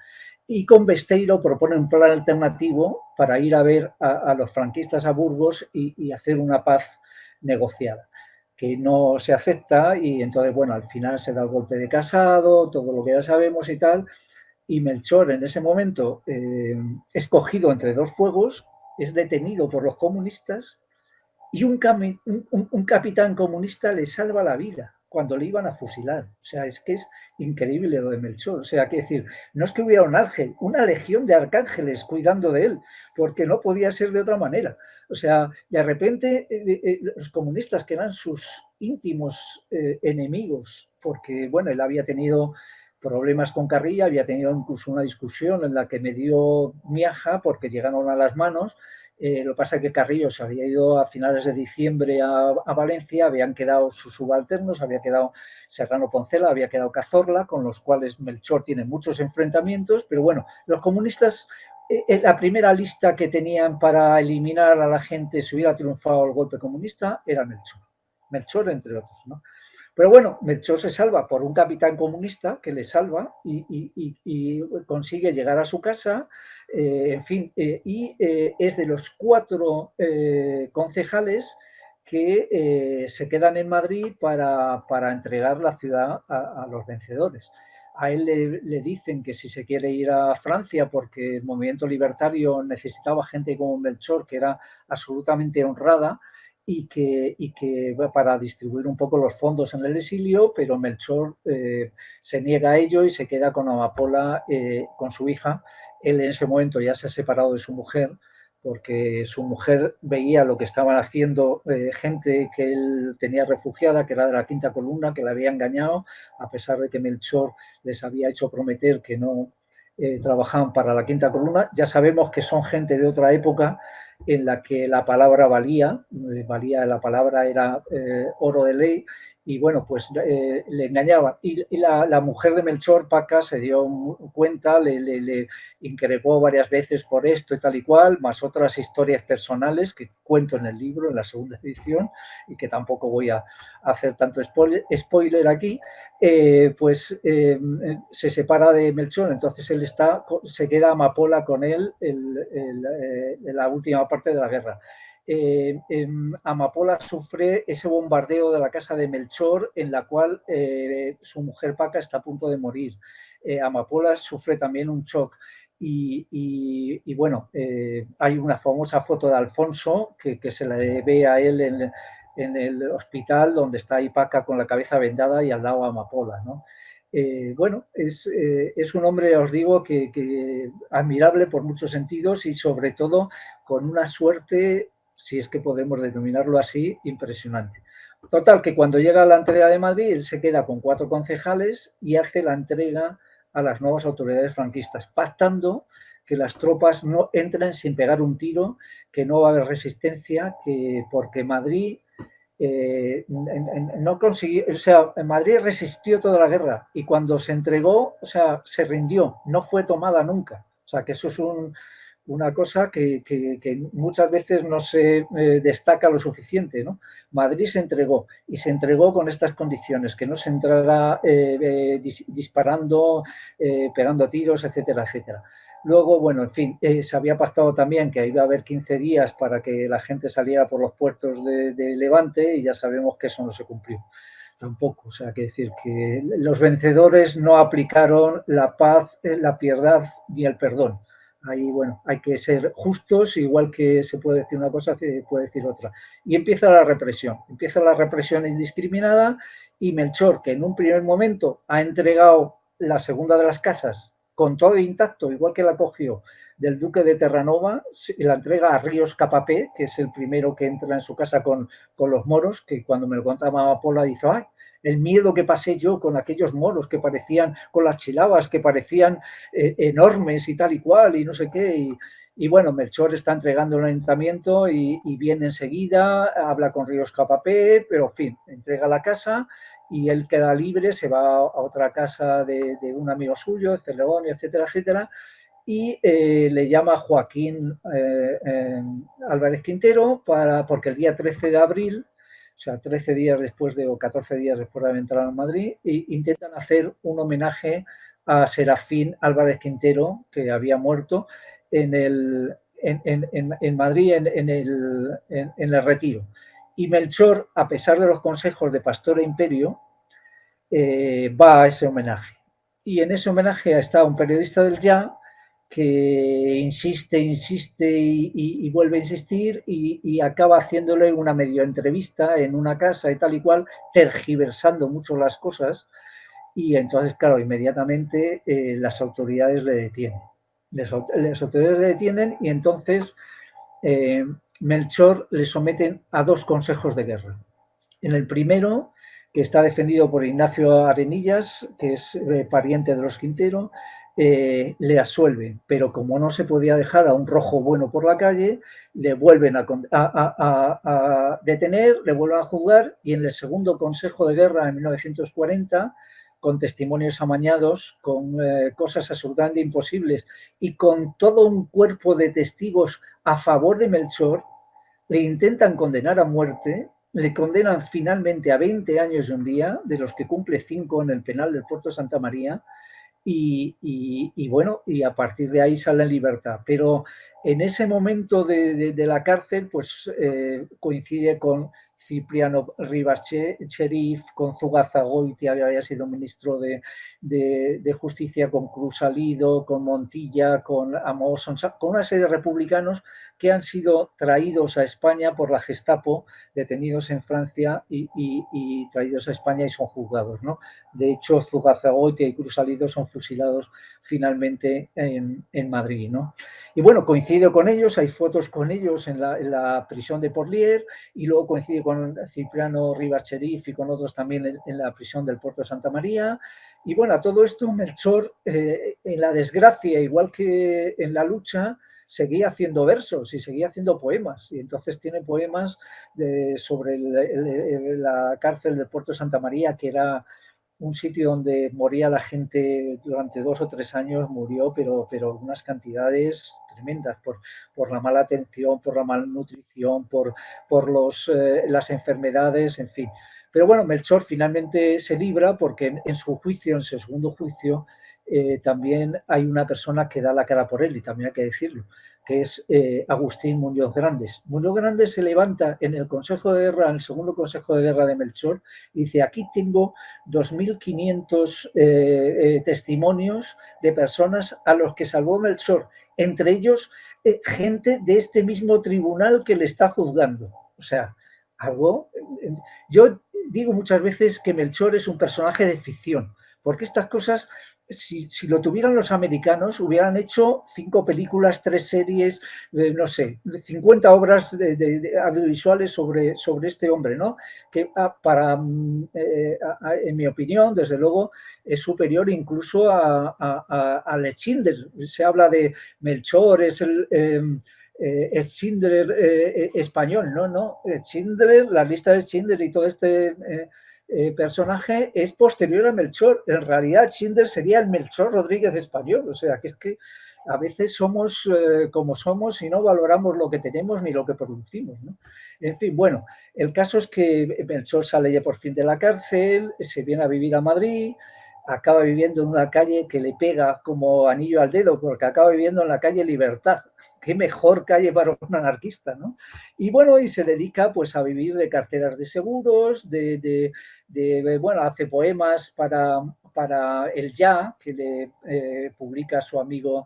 Y con Besteiro propone un plan alternativo para ir a ver a los franquistas a Burgos y hacer una paz negociada, que no se acepta, y entonces, bueno, al final se da el golpe de Casado, todo lo que ya sabemos y tal, y Melchor en ese momento, escogido entre dos fuegos, es detenido por los comunistas y un capitán comunista le salva la vida cuando le iban a fusilar. O sea, es que es increíble lo de Melchor. O sea, quiero decir, no es que hubiera un ángel, una legión de arcángeles cuidando de él, porque no podía ser de otra manera. O sea, de repente los comunistas, que eran sus íntimos enemigos, porque, bueno, él había tenido problemas con Carrilla, había tenido incluso una discusión en la que me dio miaja porque llegaron a las manos. Lo que pasa es que Carrillo se había ido a finales de diciembre a Valencia, habían quedado sus subalternos, había quedado Serrano Poncela, había quedado Cazorla, con los cuales Melchor tiene muchos enfrentamientos, pero bueno, los comunistas, la primera lista que tenían para eliminar a la gente si hubiera triunfado el golpe comunista era Melchor entre otros, ¿no? Pero bueno, Melchor se salva por un capitán comunista que le salva y consigue llegar a su casa, en fin, es de los 4 concejales que se quedan en Madrid para entregar la ciudad a los vencedores. A él le dicen que si se quiere ir a Francia, porque el movimiento libertario necesitaba gente como Melchor, que era absolutamente honrada, y que para distribuir un poco los fondos en el exilio, pero Melchor se niega a ello y se queda con Amapola, con su hija. Él en ese momento ya se ha separado de su mujer, porque su mujer veía lo que estaban haciendo gente que él tenía refugiada, que era de la Quinta Columna, que la había engañado, a pesar de que Melchor les había hecho prometer que no trabajaban para la Quinta Columna. Ya sabemos que son gente de otra época, en la que la palabra valía, la palabra era oro de ley, y bueno, pues le engañaban. Y la mujer de Melchor, Paca, se dio cuenta, le increpó varias veces por esto y tal y cual, más otras historias personales que cuento en el libro, en la segunda edición, y que tampoco voy a hacer tanto spoiler aquí. Se separa de Melchor, entonces él se queda Amapola con él en la última parte de la guerra. Amapola sufre ese bombardeo de la casa de Melchor, en la cual su mujer Paca está a punto de morir. Amapola sufre también un shock. Y bueno, hay una famosa foto de Alfonso que se le ve a él en el hospital, donde está ahí Paca con la cabeza vendada y al lado Amapola, ¿no? Bueno, es un hombre, os digo, que admirable por muchos sentidos y sobre todo con una suerte, si es que podemos denominarlo así, impresionante. Total, que cuando llega la entrega de Madrid, él se queda con 4 concejales y hace la entrega a las nuevas autoridades franquistas, pactando que las tropas no entren sin pegar un tiro, que no va a haber resistencia, porque Madrid no consiguió, o sea, Madrid resistió toda la guerra y cuando se entregó, o sea, se rindió, no fue tomada nunca. O sea, que eso es una cosa que muchas veces no se destaca lo suficiente, ¿no? Madrid se entregó, y se entregó con estas condiciones, que no se entrara disparando, pegando tiros, etcétera, etcétera. Luego, bueno, en fin, se había pactado también que iba a haber 15 días para que la gente saliera por los puertos de Levante, y ya sabemos que eso no se cumplió tampoco. O sea, que decir que los vencedores no aplicaron la paz, la piedad ni el perdón. Ahí, bueno, hay que ser justos, igual que se puede decir una cosa, se puede decir otra. Y empieza la represión indiscriminada, y Melchor, que en un primer momento ha entregado la segunda de las casas con todo intacto, igual que la cogió del duque de Terranova, la entrega a Ríos Capapé, que es el primero que entra en su casa con los moros, que cuando me lo contaba Amapola dice, ¡ay! El miedo que pasé yo con aquellos moros que parecían, con las chilabas que parecían enormes y tal y cual, y no sé qué. Y bueno, Melchor está entregando el ayuntamiento y viene enseguida, habla con Ríos Capapé, pero en fin, entrega la casa y él queda libre, se va a otra casa de un amigo suyo, de Celedonio, etcétera, etcétera, y le llama Joaquín Álvarez Quintero porque el día 13 de abril, o sea, 13 días después o 14 días después de haber entrado en Madrid, intentan hacer un homenaje a Serafín Álvarez Quintero, que había muerto en Madrid en el Retiro. Y Melchor, a pesar de los consejos de Pastor e Imperio, va a ese homenaje. Y en ese homenaje está un periodista del Ya que insiste y vuelve a insistir y acaba haciéndole una medio entrevista en una casa y tal y cual, tergiversando mucho las cosas, y entonces, claro, inmediatamente las autoridades le detienen. Las autoridades le detienen y entonces Melchor le someten a 2 consejos de guerra. En el primero, que está defendido por Ignacio Arenillas, que es pariente de los Quintero, le absuelven, pero como no se podía dejar a un rojo bueno por la calle, le vuelven a detener, le vuelven a juzgar, y en el segundo Consejo de Guerra en 1940, con testimonios amañados, con cosas absolutamente imposibles y con todo un cuerpo de testigos a favor de Melchor, le intentan condenar a muerte, le condenan finalmente a 20 años y un día, de los que cumple 5 en el penal del Puerto de Santa María, y bueno, y a partir de ahí sale en libertad. Pero en ese momento de la cárcel, pues coincide con Cipriano Rivas Cherif, con Zugazagoitia, que había sido ministro de Justicia, con Cruz Salido, con Montilla, con Amos, con una serie de republicanos que han sido traídos a España por la Gestapo, detenidos en Francia y traídos a España y son juzgados, ¿no? De hecho, Zugazagoitia y Cruz Salido son fusilados finalmente en Madrid, ¿no? Y bueno, coincide con ellos, hay fotos con ellos en la prisión de Porlier, y luego coincide con Cipriano Rivas Cherif y con otros también en la prisión del Puerto de Santa María. Y bueno, a todo esto Melchor, en la desgracia, igual que en la lucha, seguía haciendo versos y seguía haciendo poemas, y entonces tiene poemas sobre la cárcel del Puerto de Santa María, que era un sitio donde moría la gente durante 2 o 3 años, murió, pero unas cantidades tremendas por la mala atención, por la malnutrición, por las enfermedades, en fin. Pero bueno, Melchor finalmente se libra porque en su juicio, en su segundo juicio, también hay una persona que da la cara por él, y también hay que decirlo, que es Agustín Muñoz Grandes. Muñoz Grandes se levanta en el Consejo de Guerra, en el segundo Consejo de Guerra de Melchor, y dice: aquí tengo 2.500 testimonios de personas a los que salvó Melchor, entre ellos gente de este mismo tribunal que le está juzgando. O sea, algo... Yo digo muchas veces que Melchor es un personaje de ficción, porque estas cosas... Si lo tuvieran los americanos, hubieran hecho 5 películas, 3 series, no sé, 50 obras audiovisuales sobre este hombre, ¿no? Que en mi opinión, desde luego, es superior incluso a Schindler. Se habla de Melchor, es el Schindler español, no. Schindler, la lista de Schindler y todo este... personaje es posterior a Melchor. En realidad Schindler sería el Melchor Rodríguez español, o sea, que es que a veces somos como somos y no valoramos lo que tenemos ni lo que producimos, ¿no? En fin, bueno, el caso es que Melchor sale ya por fin de la cárcel, se viene a vivir a Madrid, acaba viviendo en una calle que le pega como anillo al dedo, porque acaba viviendo en la calle Libertad. Qué mejor calle para un anarquista, ¿no? Y bueno, y se dedica pues a vivir de carteras de seguros, bueno, hace poemas para el Ya, que le publica su amigo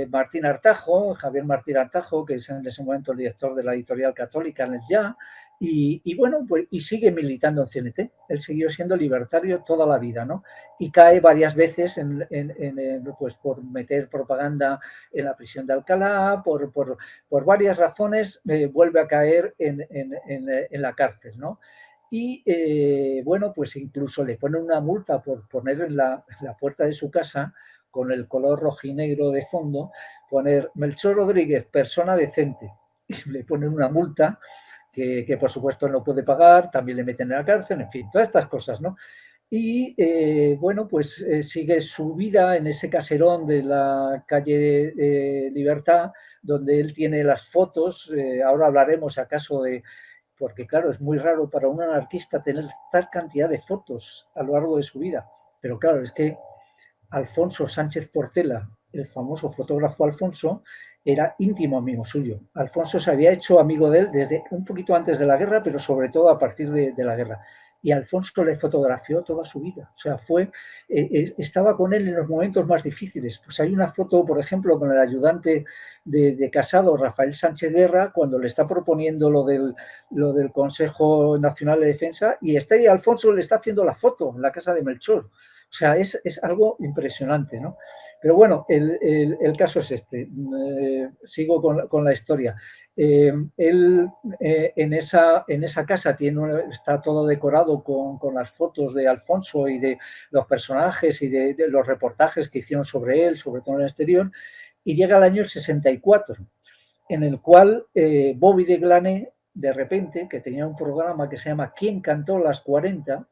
Martín Artajo, Javier Martín Artajo, que es en ese momento el director de la editorial católica en el Ya, y bueno, pues y sigue militando en CNT. Él siguió siendo libertario toda la vida, ¿no? Y cae varias veces pues por meter propaganda en la prisión de Alcalá, por varias razones vuelve a caer en la cárcel, ¿no? Y bueno, pues incluso le ponen una multa por poner en la puerta de su casa, con el color rojinegro de fondo, poner Melchor Rodríguez, persona decente. Y le ponen una multa que por supuesto no puede pagar, también le meten en la cárcel, en fin, todas estas cosas, ¿no? Y bueno, pues sigue su vida en ese caserón de la calle Libertad, donde él tiene las fotos. Ahora hablaremos acaso de, porque claro, es muy raro para un anarquista tener tal cantidad de fotos a lo largo de su vida. Pero claro, es que Alfonso Sánchez Portela, el famoso fotógrafo Alfonso, era íntimo amigo suyo. Alfonso se había hecho amigo de él desde un poquito antes de la guerra, pero sobre todo a partir de la guerra. Y Alfonso le fotografió toda su vida. O sea, estaba con él en los momentos más difíciles. Pues hay una foto, por ejemplo, con el ayudante de Casado, Rafael Sánchez Guerra, cuando le está proponiendo lo del Consejo Nacional de Defensa, y está ahí Alfonso, le está haciendo la foto en la casa de Melchor. O sea, es algo impresionante, ¿no? Pero bueno, el caso es este. Sigo con la historia. Él en esa casa está todo decorado con las fotos de Alfonso y de los personajes y de los reportajes que hicieron sobre él, sobre todo en el exterior, y llega el año 64, en el cual Bobby de Glane, de repente, que tenía un programa que se llama ¿Quién cantó las 40?,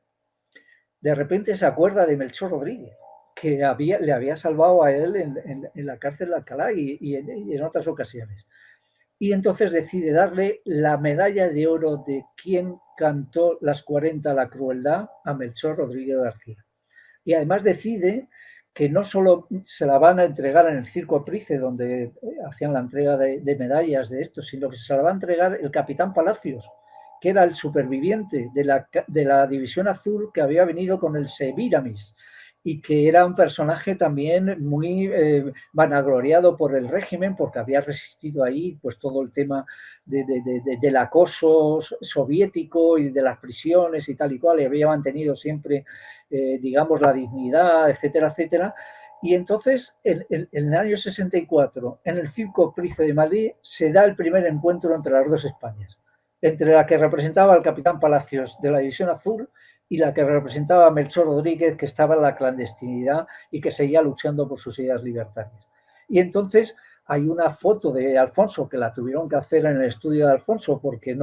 de repente se acuerda de Melchor Rodríguez, que le había salvado a él en la cárcel de Alcalá y en otras ocasiones. Y entonces decide darle la medalla de oro de quien cantó las 40 la crueldad a Melchor Rodríguez García. Y además decide que no solo se la van a entregar en el Circo Aprice, donde hacían la entrega de medallas de esto, sino que se la va a entregar el capitán Palacios, que era el superviviente de la División Azul que había venido con el Semíramis y que era un personaje también muy vanagloriado por el régimen, porque había resistido ahí pues todo el tema del acoso soviético y de las prisiones y tal y cual, y había mantenido siempre, digamos, la dignidad, etcétera, etcétera. Y entonces, en el año 64, en el Circo Price de Madrid, se da el primer encuentro entre las dos Españas, entre la que representaba al capitán Palacios de la División Azul y la que representaba a Melchor Rodríguez, que estaba en la clandestinidad y que seguía luchando por sus ideas libertarias. Y entonces hay una foto de Alfonso, que la tuvieron que hacer en el estudio de Alfonso, porque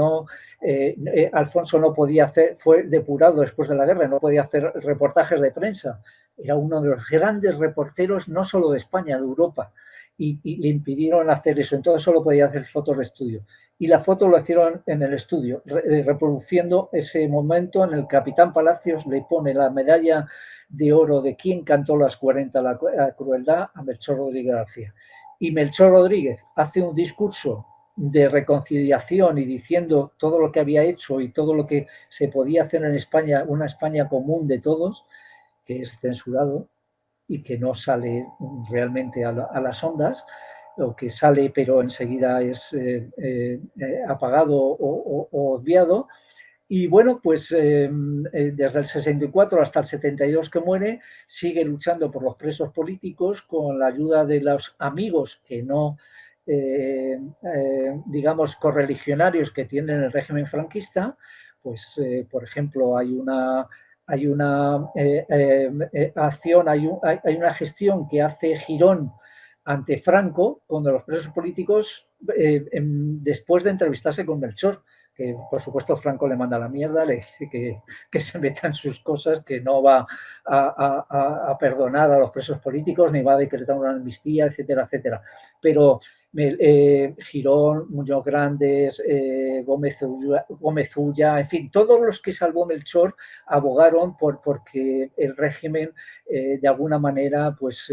Alfonso no podía hacer, fue depurado después de la guerra, no podía hacer reportajes de prensa. Era uno de los grandes reporteros, no solo de España, de Europa, y le impidieron hacer eso, entonces solo podía hacer fotos de estudio. Y la foto lo hicieron en el estudio, reproduciendo ese momento en el capitán Palacios le pone la medalla de oro de quien cantó las 40 la crueldad a Melchor Rodríguez García. Y Melchor Rodríguez hace un discurso de reconciliación y diciendo todo lo que había hecho y todo lo que se podía hacer en España, una España común de todos, que es censurado y que no sale realmente a las ondas, o que sale pero enseguida es apagado o obviado. Y bueno, pues desde el 64 hasta el 72 que muere, sigue luchando por los presos políticos con la ayuda de los amigos que no, digamos, correligionarios que tienen el régimen franquista. Pues, por ejemplo, hay una acción, hay una gestión que hace Girón ante Franco, cuando los presos políticos, después de entrevistarse con Melchor, que por supuesto Franco le manda a la mierda, le dice que se meta en sus cosas, que no va a perdonar a los presos políticos, ni va a decretar una amnistía, etcétera, etcétera. Pero Girón, Muñoz Grandes, Gómez Ulla, en fin, todos los que salvó Melchor abogaron porque el régimen de alguna manera, pues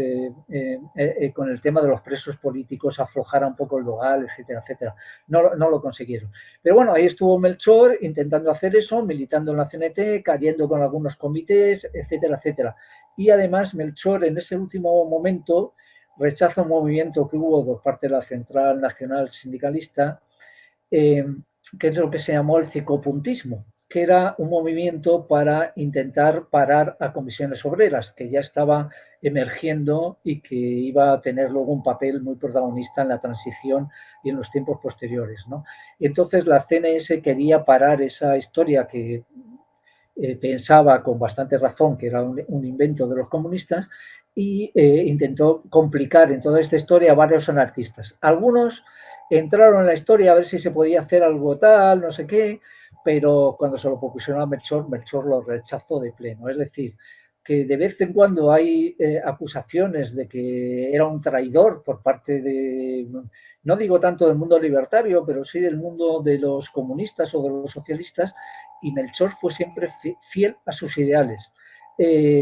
con el tema de los presos políticos aflojara un poco el dogal, etcétera, etcétera. No lo consiguieron. Pero bueno, ahí estuvo Melchor intentando hacer eso, militando en la CNT, cayendo con algunos comités, etcétera, etcétera. Y además Melchor en ese último momento rechaza un movimiento que hubo por parte de la Central Nacional Sindicalista, que es lo que se llamó el cicopuntismo, que era un movimiento para intentar parar a comisiones obreras, que ya estaba emergiendo y que iba a tener luego un papel muy protagonista en la transición y en los tiempos posteriores, ¿no? Y entonces la CNS quería parar esa historia que pensaba con bastante razón que era un invento de los comunistas y intentó complicar en toda esta historia a varios anarquistas. Algunos entraron en la historia a ver si se podía hacer algo tal, no sé qué, pero cuando se lo propusieron a Melchor, Melchor lo rechazó de pleno. Es decir, que de vez en cuando hay acusaciones de que era un traidor por parte de, no digo tanto del mundo libertario, pero sí del mundo de los comunistas o de los socialistas, y Melchor fue siempre fiel a sus ideales.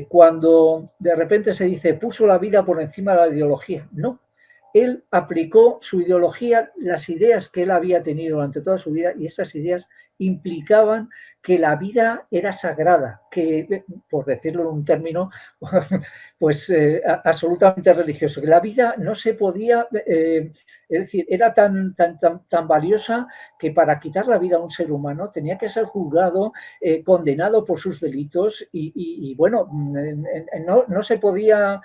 Cuando de repente se dice puso la vida por encima de la ideología, no. Él aplicó su ideología, las ideas que él había tenido durante toda su vida, y esas ideas implicaban que la vida era sagrada, que, por decirlo en un término, pues absolutamente religioso, que la vida no se podía, es decir, era tan valiosa que para quitar la vida a un ser humano tenía que ser juzgado, condenado por sus delitos y bueno, no se podía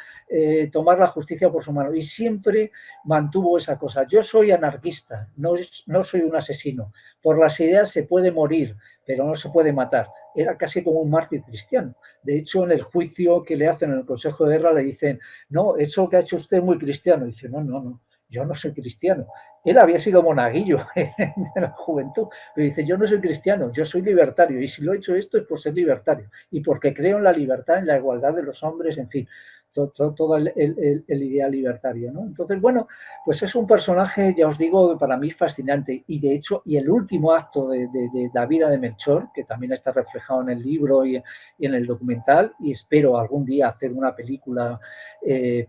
tomar la justicia por su mano, y siempre mantuvo esa cosa. Yo soy anarquista, no soy un asesino. Por las ideas se puede morir, pero no se puede matar. Era casi como un mártir cristiano. De hecho, en el juicio que le hacen en el Consejo de Guerra le dicen, no, eso que ha hecho usted es muy cristiano. Y dice, no, yo no soy cristiano. Él había sido monaguillo en la juventud, pero dice, yo no soy cristiano, yo soy libertario, y si lo he hecho esto es por ser libertario, y porque creo en la libertad, en la igualdad de los hombres, en fin, todo el ideal libertario, ¿no? Entonces, bueno, pues es un personaje, ya os digo, para mí fascinante, y de hecho, y el último acto de la vida de Melchor, que también está reflejado en el libro y en el documental, y espero algún día hacer una película,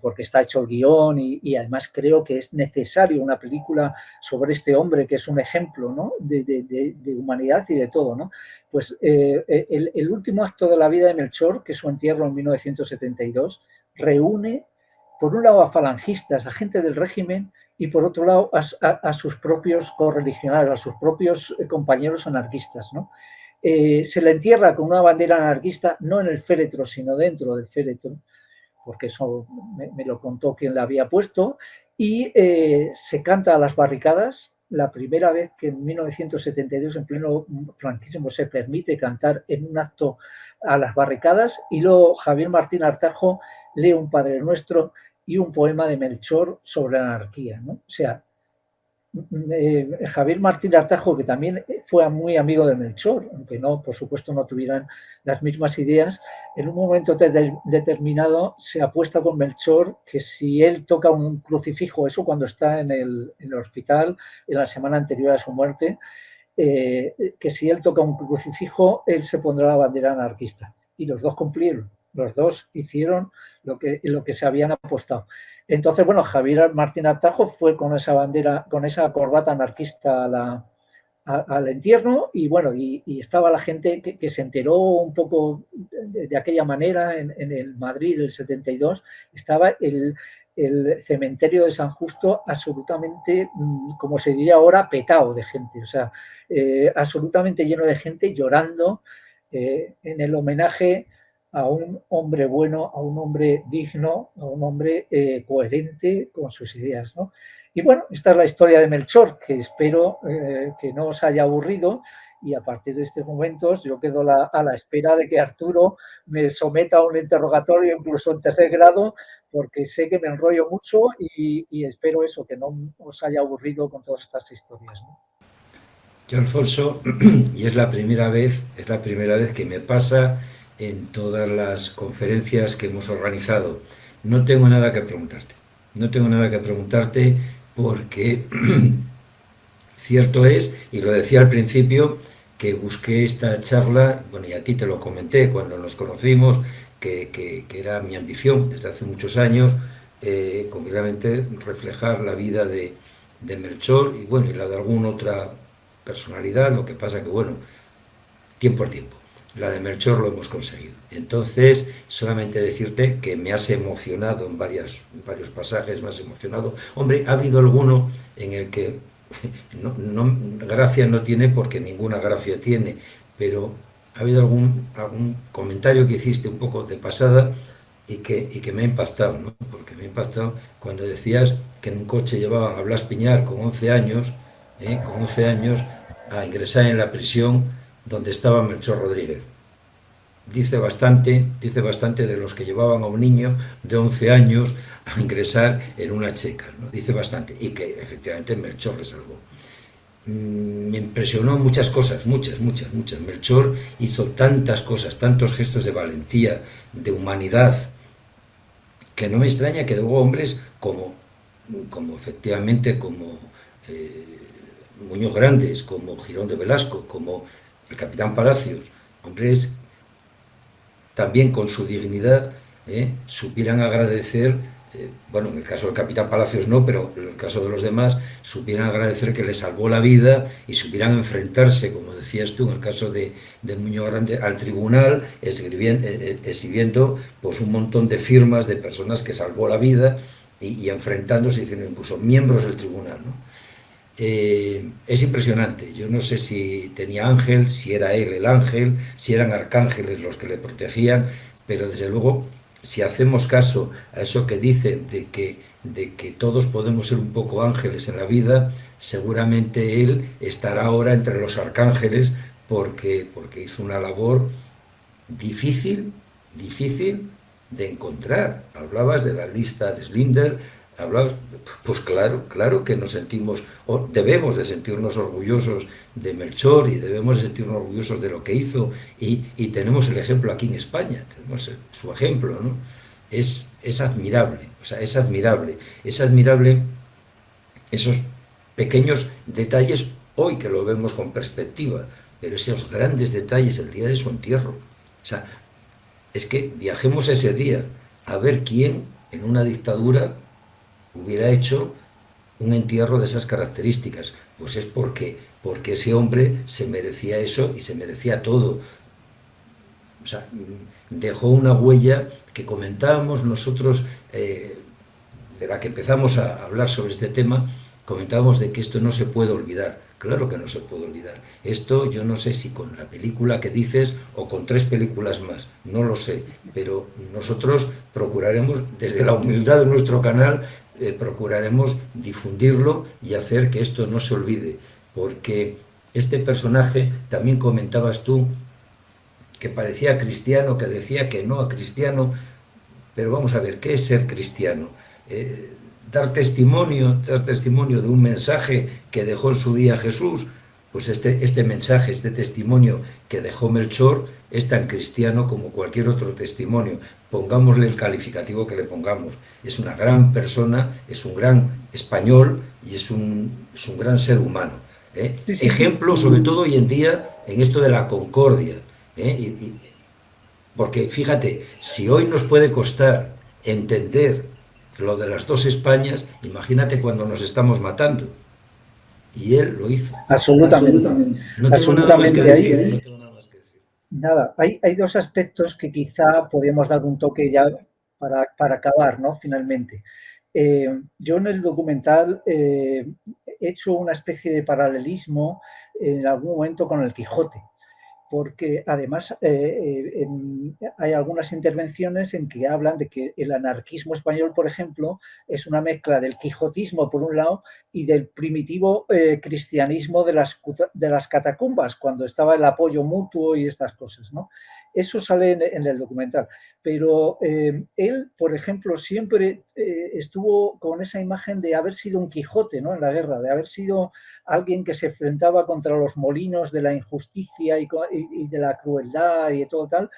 porque está hecho el guión, y además creo que es necesario una película sobre este hombre, que es un ejemplo, ¿no?, de humanidad y de todo, ¿no? Pues el último acto de la vida de Melchor, que es su entierro en 1972, reúne, por un lado, a falangistas, a gente del régimen, y por otro lado, a sus propios correligionarios, a sus propios compañeros anarquistas, ¿no? Se le entierra con una bandera anarquista, no en el féretro, sino dentro del féretro, porque eso me lo contó quien la había puesto, y se canta a las barricadas. La primera vez que en 1972, en pleno franquismo, se permite cantar en un acto a las barricadas, y luego Javier Martín Artajo lee un Padre Nuestro y un poema de Melchor sobre la anarquía, ¿no? O sea, Javier Martín Artajo, que también fue muy amigo de Melchor, aunque no, por supuesto, no tuvieran las mismas ideas, en un momento determinado se apuesta con Melchor que si él toca un crucifijo, eso cuando está en el hospital, en la semana anterior a su muerte, que si él toca un crucifijo, él se pondrá la bandera anarquista. Y los dos cumplieron, los dos hicieron lo que se habían apostado. Entonces, bueno, Javier Martín Artajo fue con esa bandera, con esa corbata anarquista al entierro, y bueno, y estaba la gente que se enteró un poco de aquella manera en el Madrid del 72, estaba el cementerio de San Justo absolutamente, como se diría ahora, petado de gente, o sea, absolutamente lleno de gente llorando en el homenaje a un hombre bueno, a un hombre digno, a un hombre coherente con sus ideas, ¿no? Y bueno, esta es la historia de Melchor, que espero que no os haya aburrido, y a partir de estos momentos yo quedo a la espera de que Arturo me someta a un interrogatorio, incluso en tercer grado, porque sé que me enrollo mucho y espero eso, que no os haya aburrido con todas estas historias, ¿no? Yo, Alfonso, y es la primera vez que me pasa en todas las conferencias que hemos organizado. No tengo nada que preguntarte. No tengo nada que preguntarte porque cierto es, y lo decía al principio, que busqué esta charla, bueno, y a ti te lo comenté cuando nos conocimos, que era mi ambición desde hace muchos años, concretamente reflejar la vida de Melchor y bueno, y la de alguna otra personalidad, lo que pasa que bueno, tiempo al tiempo. La de Melchor lo hemos conseguido. Entonces, solamente decirte que me has emocionado en varios pasajes, me has emocionado. Hombre, ha habido alguno en el que gracia no tiene porque ninguna gracia tiene, pero ha habido algún comentario que hiciste un poco de pasada y que me ha impactado, ¿no? Porque me ha impactado cuando decías que en un coche llevaban a Blas Piñar con 11 años, a ingresar en la prisión donde estaba Melchor Rodríguez. Dice bastante de los que llevaban a un niño de 11 años a ingresar en una checa, ¿no? Dice bastante, y que efectivamente Melchor le salvó. Me impresionó muchas cosas, muchas. Melchor hizo tantas cosas, tantos gestos de valentía, de humanidad, que no me extraña que luego hombres como efectivamente, como Muñoz Grandes, como Girón de Velasco, como el capitán Palacios, hombres también con su dignidad, supieran agradecer, bueno, en el caso del capitán Palacios no, pero en el caso de los demás, supieran agradecer que le salvó la vida y supieran enfrentarse, como decías tú, en el caso de Muñoz Grande, al tribunal, exhibiendo pues un montón de firmas de personas que salvó la vida y enfrentándose, diciendo incluso miembros del tribunal, ¿no? Es impresionante. Yo no sé si tenía ángel, si era él el ángel, si eran arcángeles los que le protegían, pero desde luego, si hacemos caso a eso que dicen de que todos podemos ser un poco ángeles en la vida, seguramente él estará ahora entre los arcángeles porque hizo una labor difícil de encontrar. Hablabas de la lista de Schindler. Pues claro que nos sentimos, o debemos de sentirnos orgullosos de Melchor y debemos de sentirnos orgullosos de lo que hizo y tenemos el ejemplo aquí en España, tenemos su ejemplo, ¿no? Es admirable, o sea, es admirable esos pequeños detalles hoy que lo vemos con perspectiva, pero esos grandes detalles el día de su entierro, o sea, es que viajemos ese día a ver quién en una dictadura hubiera hecho un entierro de esas características. Pues es porque ese hombre se merecía eso y se merecía todo. O sea, dejó una huella que comentábamos nosotros, de la que empezamos a hablar sobre este tema, comentábamos de que esto no se puede olvidar. Claro que no se puede olvidar. Esto yo no sé si con la película que dices o con 3 películas más, no lo sé, pero nosotros procuraremos, desde la humildad de nuestro canal, procuraremos difundirlo y hacer que esto no se olvide, porque este personaje, también comentabas tú, que parecía cristiano, que decía que no a cristiano, pero vamos a ver, ¿qué es ser cristiano? Dar testimonio de un mensaje que dejó en su día Jesús, pues este mensaje, este testimonio que dejó Melchor es tan cristiano como cualquier otro testimonio. Pongámosle el calificativo que le pongamos. Es una gran persona, es un gran español y es un gran ser humano. Sí. Ejemplo, sobre todo hoy en día, en esto de la concordia. Porque fíjate, si hoy nos puede costar entender lo de las 2 Españas, imagínate cuando nos estamos matando. Y él lo hizo. Absolutamente. No tengo nada más que decir. Nada, hay 2 aspectos que quizá podemos dar un toque ya para acabar, ¿no? Finalmente. Yo en el documental he hecho una especie de paralelismo en algún momento con el Quijote, porque además hay algunas intervenciones en que hablan de que el anarquismo español, por ejemplo, es una mezcla del quijotismo, por un lado, y del primitivo cristianismo de las catacumbas, cuando estaba el apoyo mutuo y estas cosas, ¿no? Eso sale en el documental. Pero él, por ejemplo, siempre estuvo con esa imagen de haber sido un Quijote, ¿no?, en la guerra, de haber sido alguien que se enfrentaba contra los molinos de la injusticia y de la crueldad y de todo tal.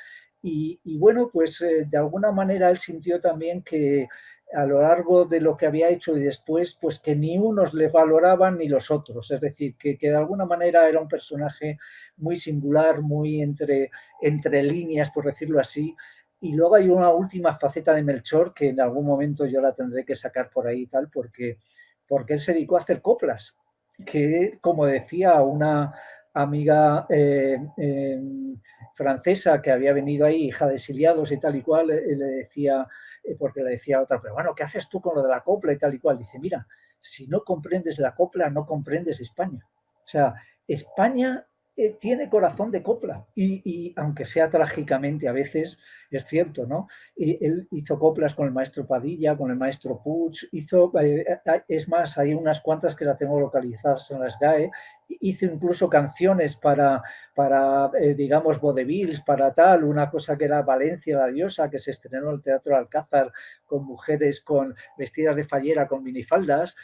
Y bueno, pues de alguna manera él sintió también que a lo largo de lo que había hecho y después, pues que ni unos le valoraban ni los otros. Es decir, que de alguna manera era un personaje muy singular, muy entre líneas, por decirlo así. Y luego hay una última faceta de Melchor que en algún momento yo la tendré que sacar por ahí y tal, porque él se dedicó a hacer coplas, que como decía una amiga francesa que había venido ahí, hija de exiliados y tal y cual, le decía, porque le decía a otra, pero bueno, ¿qué haces tú con lo de la copla y tal y cual? Dice, mira, si no comprendes la copla, no comprendes España. O sea, España tiene corazón de copla y aunque sea trágicamente a veces, es cierto, ¿no? Y él hizo coplas con el maestro Padilla, con el maestro Puig, es más, hay unas cuantas que la tengo localizadas en las GAE, hizo incluso canciones para digamos, vodevils, para tal, una cosa que era Valencia la diosa, que se estrenó en el Teatro Alcázar con mujeres vestidas de fallera con minifaldas,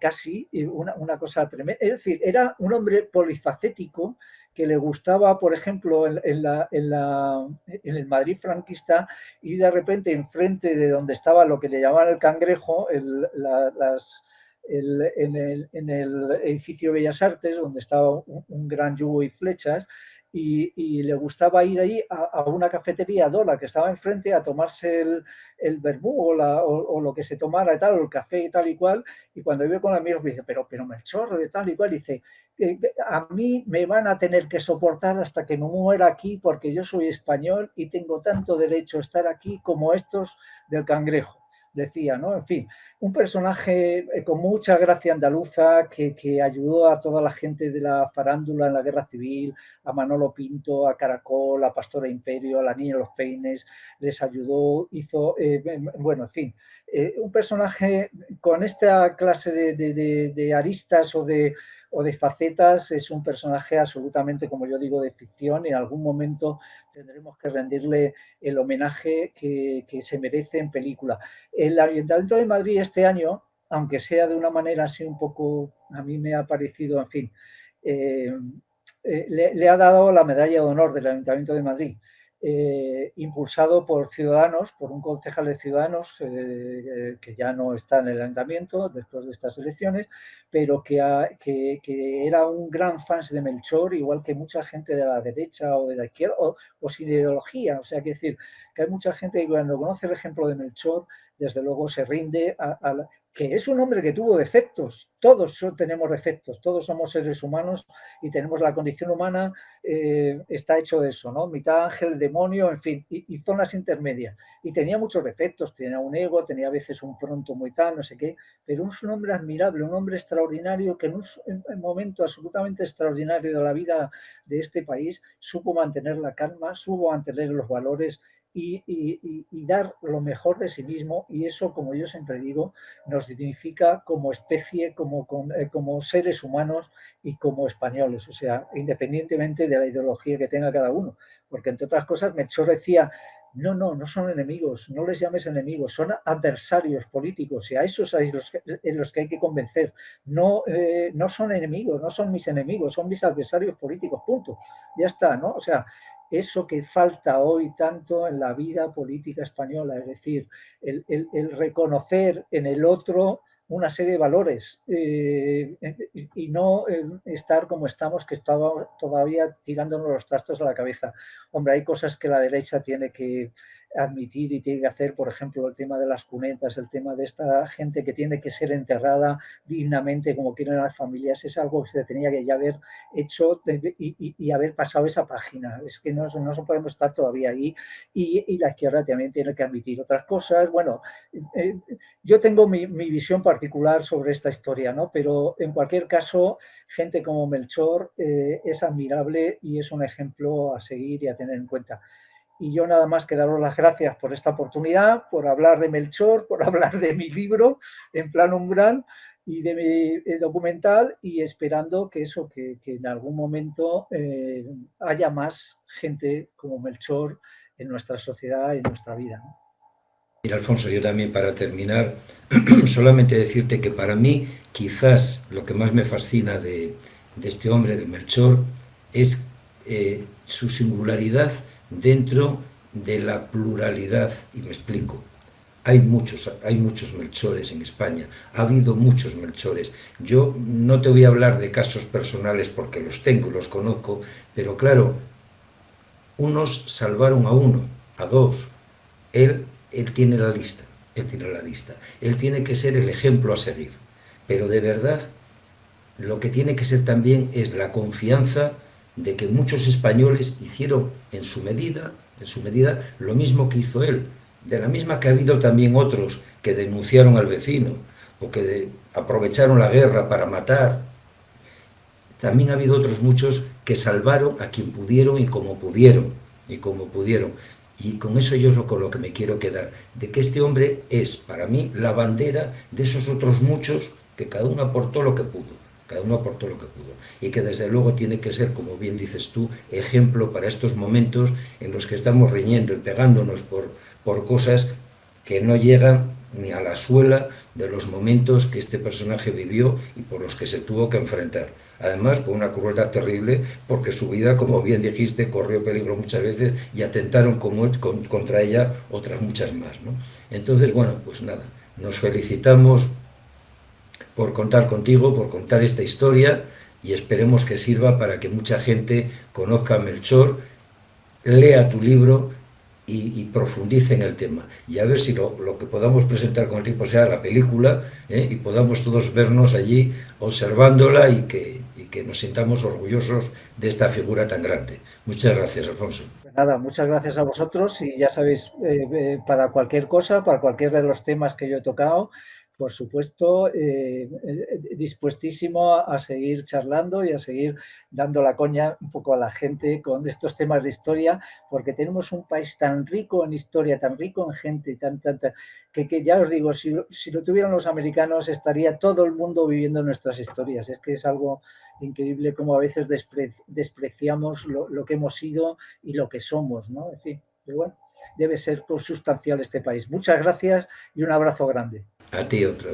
casi una cosa tremenda. Es decir, era un hombre polifacético que le gustaba, por ejemplo, en el Madrid franquista, y de repente enfrente de donde estaba lo que le llamaban el Cangrejo, en el edificio Bellas Artes, donde estaba un gran yugo y flechas, y le gustaba ir ahí a una cafetería Dola que estaba enfrente a tomarse el vermú o lo que se tomara y tal, o el café y tal y cual, y cuando vive con amigos me dice, pero Melchor de tal y cual, dice, a mí me van a tener que soportar hasta que me muera aquí porque yo soy español y tengo tanto derecho a estar aquí como estos del Cangrejo, decía, ¿no? En fin, un personaje con mucha gracia andaluza que ayudó a toda la gente de la farándula en la Guerra Civil, a Manolo Pinto, a Caracol, a Pastora Imperio, a la Niña de los Peines, les ayudó, hizo, bueno, en fin, un personaje con esta clase de aristas o de facetas, es un personaje absolutamente, como yo digo, de ficción, y en algún momento tendremos que rendirle el homenaje que se merece en película. El Ayuntamiento de Madrid este año, aunque sea de una manera así un poco, a mí me ha parecido, en fin, le ha dado la medalla de honor del Ayuntamiento de Madrid, impulsado por Ciudadanos, por un concejal de Ciudadanos que ya no está en el ayuntamiento después de estas elecciones, pero que era un gran fan de Melchor, igual que mucha gente de la derecha o de la izquierda, o sin ideología. O sea, que decir que hay mucha gente que cuando conoce el ejemplo de Melchor, desde luego se rinde que es un hombre que tuvo defectos. Todos tenemos defectos, todos somos seres humanos y tenemos la condición humana, está hecho de eso, ¿no? Mitad ángel, demonio, en fin, y zonas intermedias. Y tenía muchos defectos, tenía un ego, tenía a veces un pronto muy tal, no sé qué, pero es un hombre admirable, un hombre extraordinario que en un momento absolutamente extraordinario de la vida de este país supo mantener la calma, supo mantener los valores y dar lo mejor de sí mismo, y eso, como yo siempre digo, nos dignifica como especie, como seres humanos y como españoles, o sea, independientemente de la ideología que tenga cada uno, porque entre otras cosas Melchor decía, no son enemigos, no les llames enemigos, son adversarios políticos, y a esos hay los que hay que convencer, no son enemigos, no son mis enemigos, son mis adversarios políticos, punto, ya está, ¿no? O sea, eso que falta hoy tanto en la vida política española, es decir, el reconocer en el otro una serie de valores y no estar como estamos, que estamos todavía tirándonos los trastos a la cabeza. Hombre, hay cosas que la derecha tiene que admitir y tiene que hacer, por ejemplo, el tema de las cunetas, el tema de esta gente que tiene que ser enterrada dignamente como quieren las familias, es algo que se tenía que ya haber hecho y haber pasado esa página. Es que no podemos estar todavía ahí, y la izquierda también tiene que admitir otras cosas. Bueno, yo tengo mi visión particular sobre esta historia, ¿no? Pero en cualquier caso, gente como Melchor es admirable y es un ejemplo a seguir y a tener en cuenta. Y yo nada más que daros las gracias por esta oportunidad, por hablar de Melchor, por hablar de mi libro, En Plan Umbral, de mi documental, y esperando que eso, que en algún momento haya más gente como Melchor en nuestra sociedad, en nuestra vida, ¿no? Mira, Alfonso, yo también para terminar, solamente decirte que para mí quizás lo que más me fascina de este hombre, de Melchor, es su singularidad dentro de la pluralidad, y me explico. Hay muchos Melchores en España, ha habido muchos Melchores. Yo no te voy a hablar de casos personales porque los tengo, los conozco, pero claro, unos salvaron a uno, a dos. Él tiene la lista, él tiene que ser el ejemplo a seguir, pero de verdad lo que tiene que ser también es la confianza de que muchos españoles hicieron en su medida lo mismo que hizo él, de la misma que ha habido también otros que denunciaron al vecino o que aprovecharon la guerra para matar. También ha habido otros muchos que salvaron a quien pudieron y como pudieron. Y con eso yo es con lo que me quiero quedar, de que este hombre es para mí la bandera de esos otros muchos que cada uno aportó lo que pudo, y que desde luego tiene que ser, como bien dices tú, ejemplo para estos momentos en los que estamos riñendo y pegándonos por cosas que no llegan ni a la suela de los momentos que este personaje vivió y por los que se tuvo que enfrentar. Además, con una crueldad terrible, porque su vida, como bien dijiste, corrió peligro muchas veces y atentaron contra ella otras muchas más, ¿no? Entonces, bueno, pues nada, nos felicitamos por contar contigo, por contar esta historia, y esperemos que sirva para que mucha gente conozca a Melchor, lea tu libro y profundice en el tema. Y a ver si lo que podamos presentar con el tiempo sea la película, y podamos todos vernos allí observándola y que nos sintamos orgullosos de esta figura tan grande. Muchas gracias, Alfonso. Pues nada, muchas gracias a vosotros, y ya sabéis, para cualquier cosa, para cualquiera de los temas que yo he tocado, por supuesto, dispuestísimo a seguir charlando y a seguir dando la coña un poco a la gente con estos temas de historia, porque tenemos un país tan rico en historia, tan rico en gente, que ya os digo, si lo tuvieran los americanos, estaría todo el mundo viviendo nuestras historias. Es que es algo increíble cómo a veces despreciamos lo que hemos sido y lo que somos, ¿no? En fin, pero bueno, debe ser consustancial este país. Muchas gracias y un abrazo grande. A ti otro.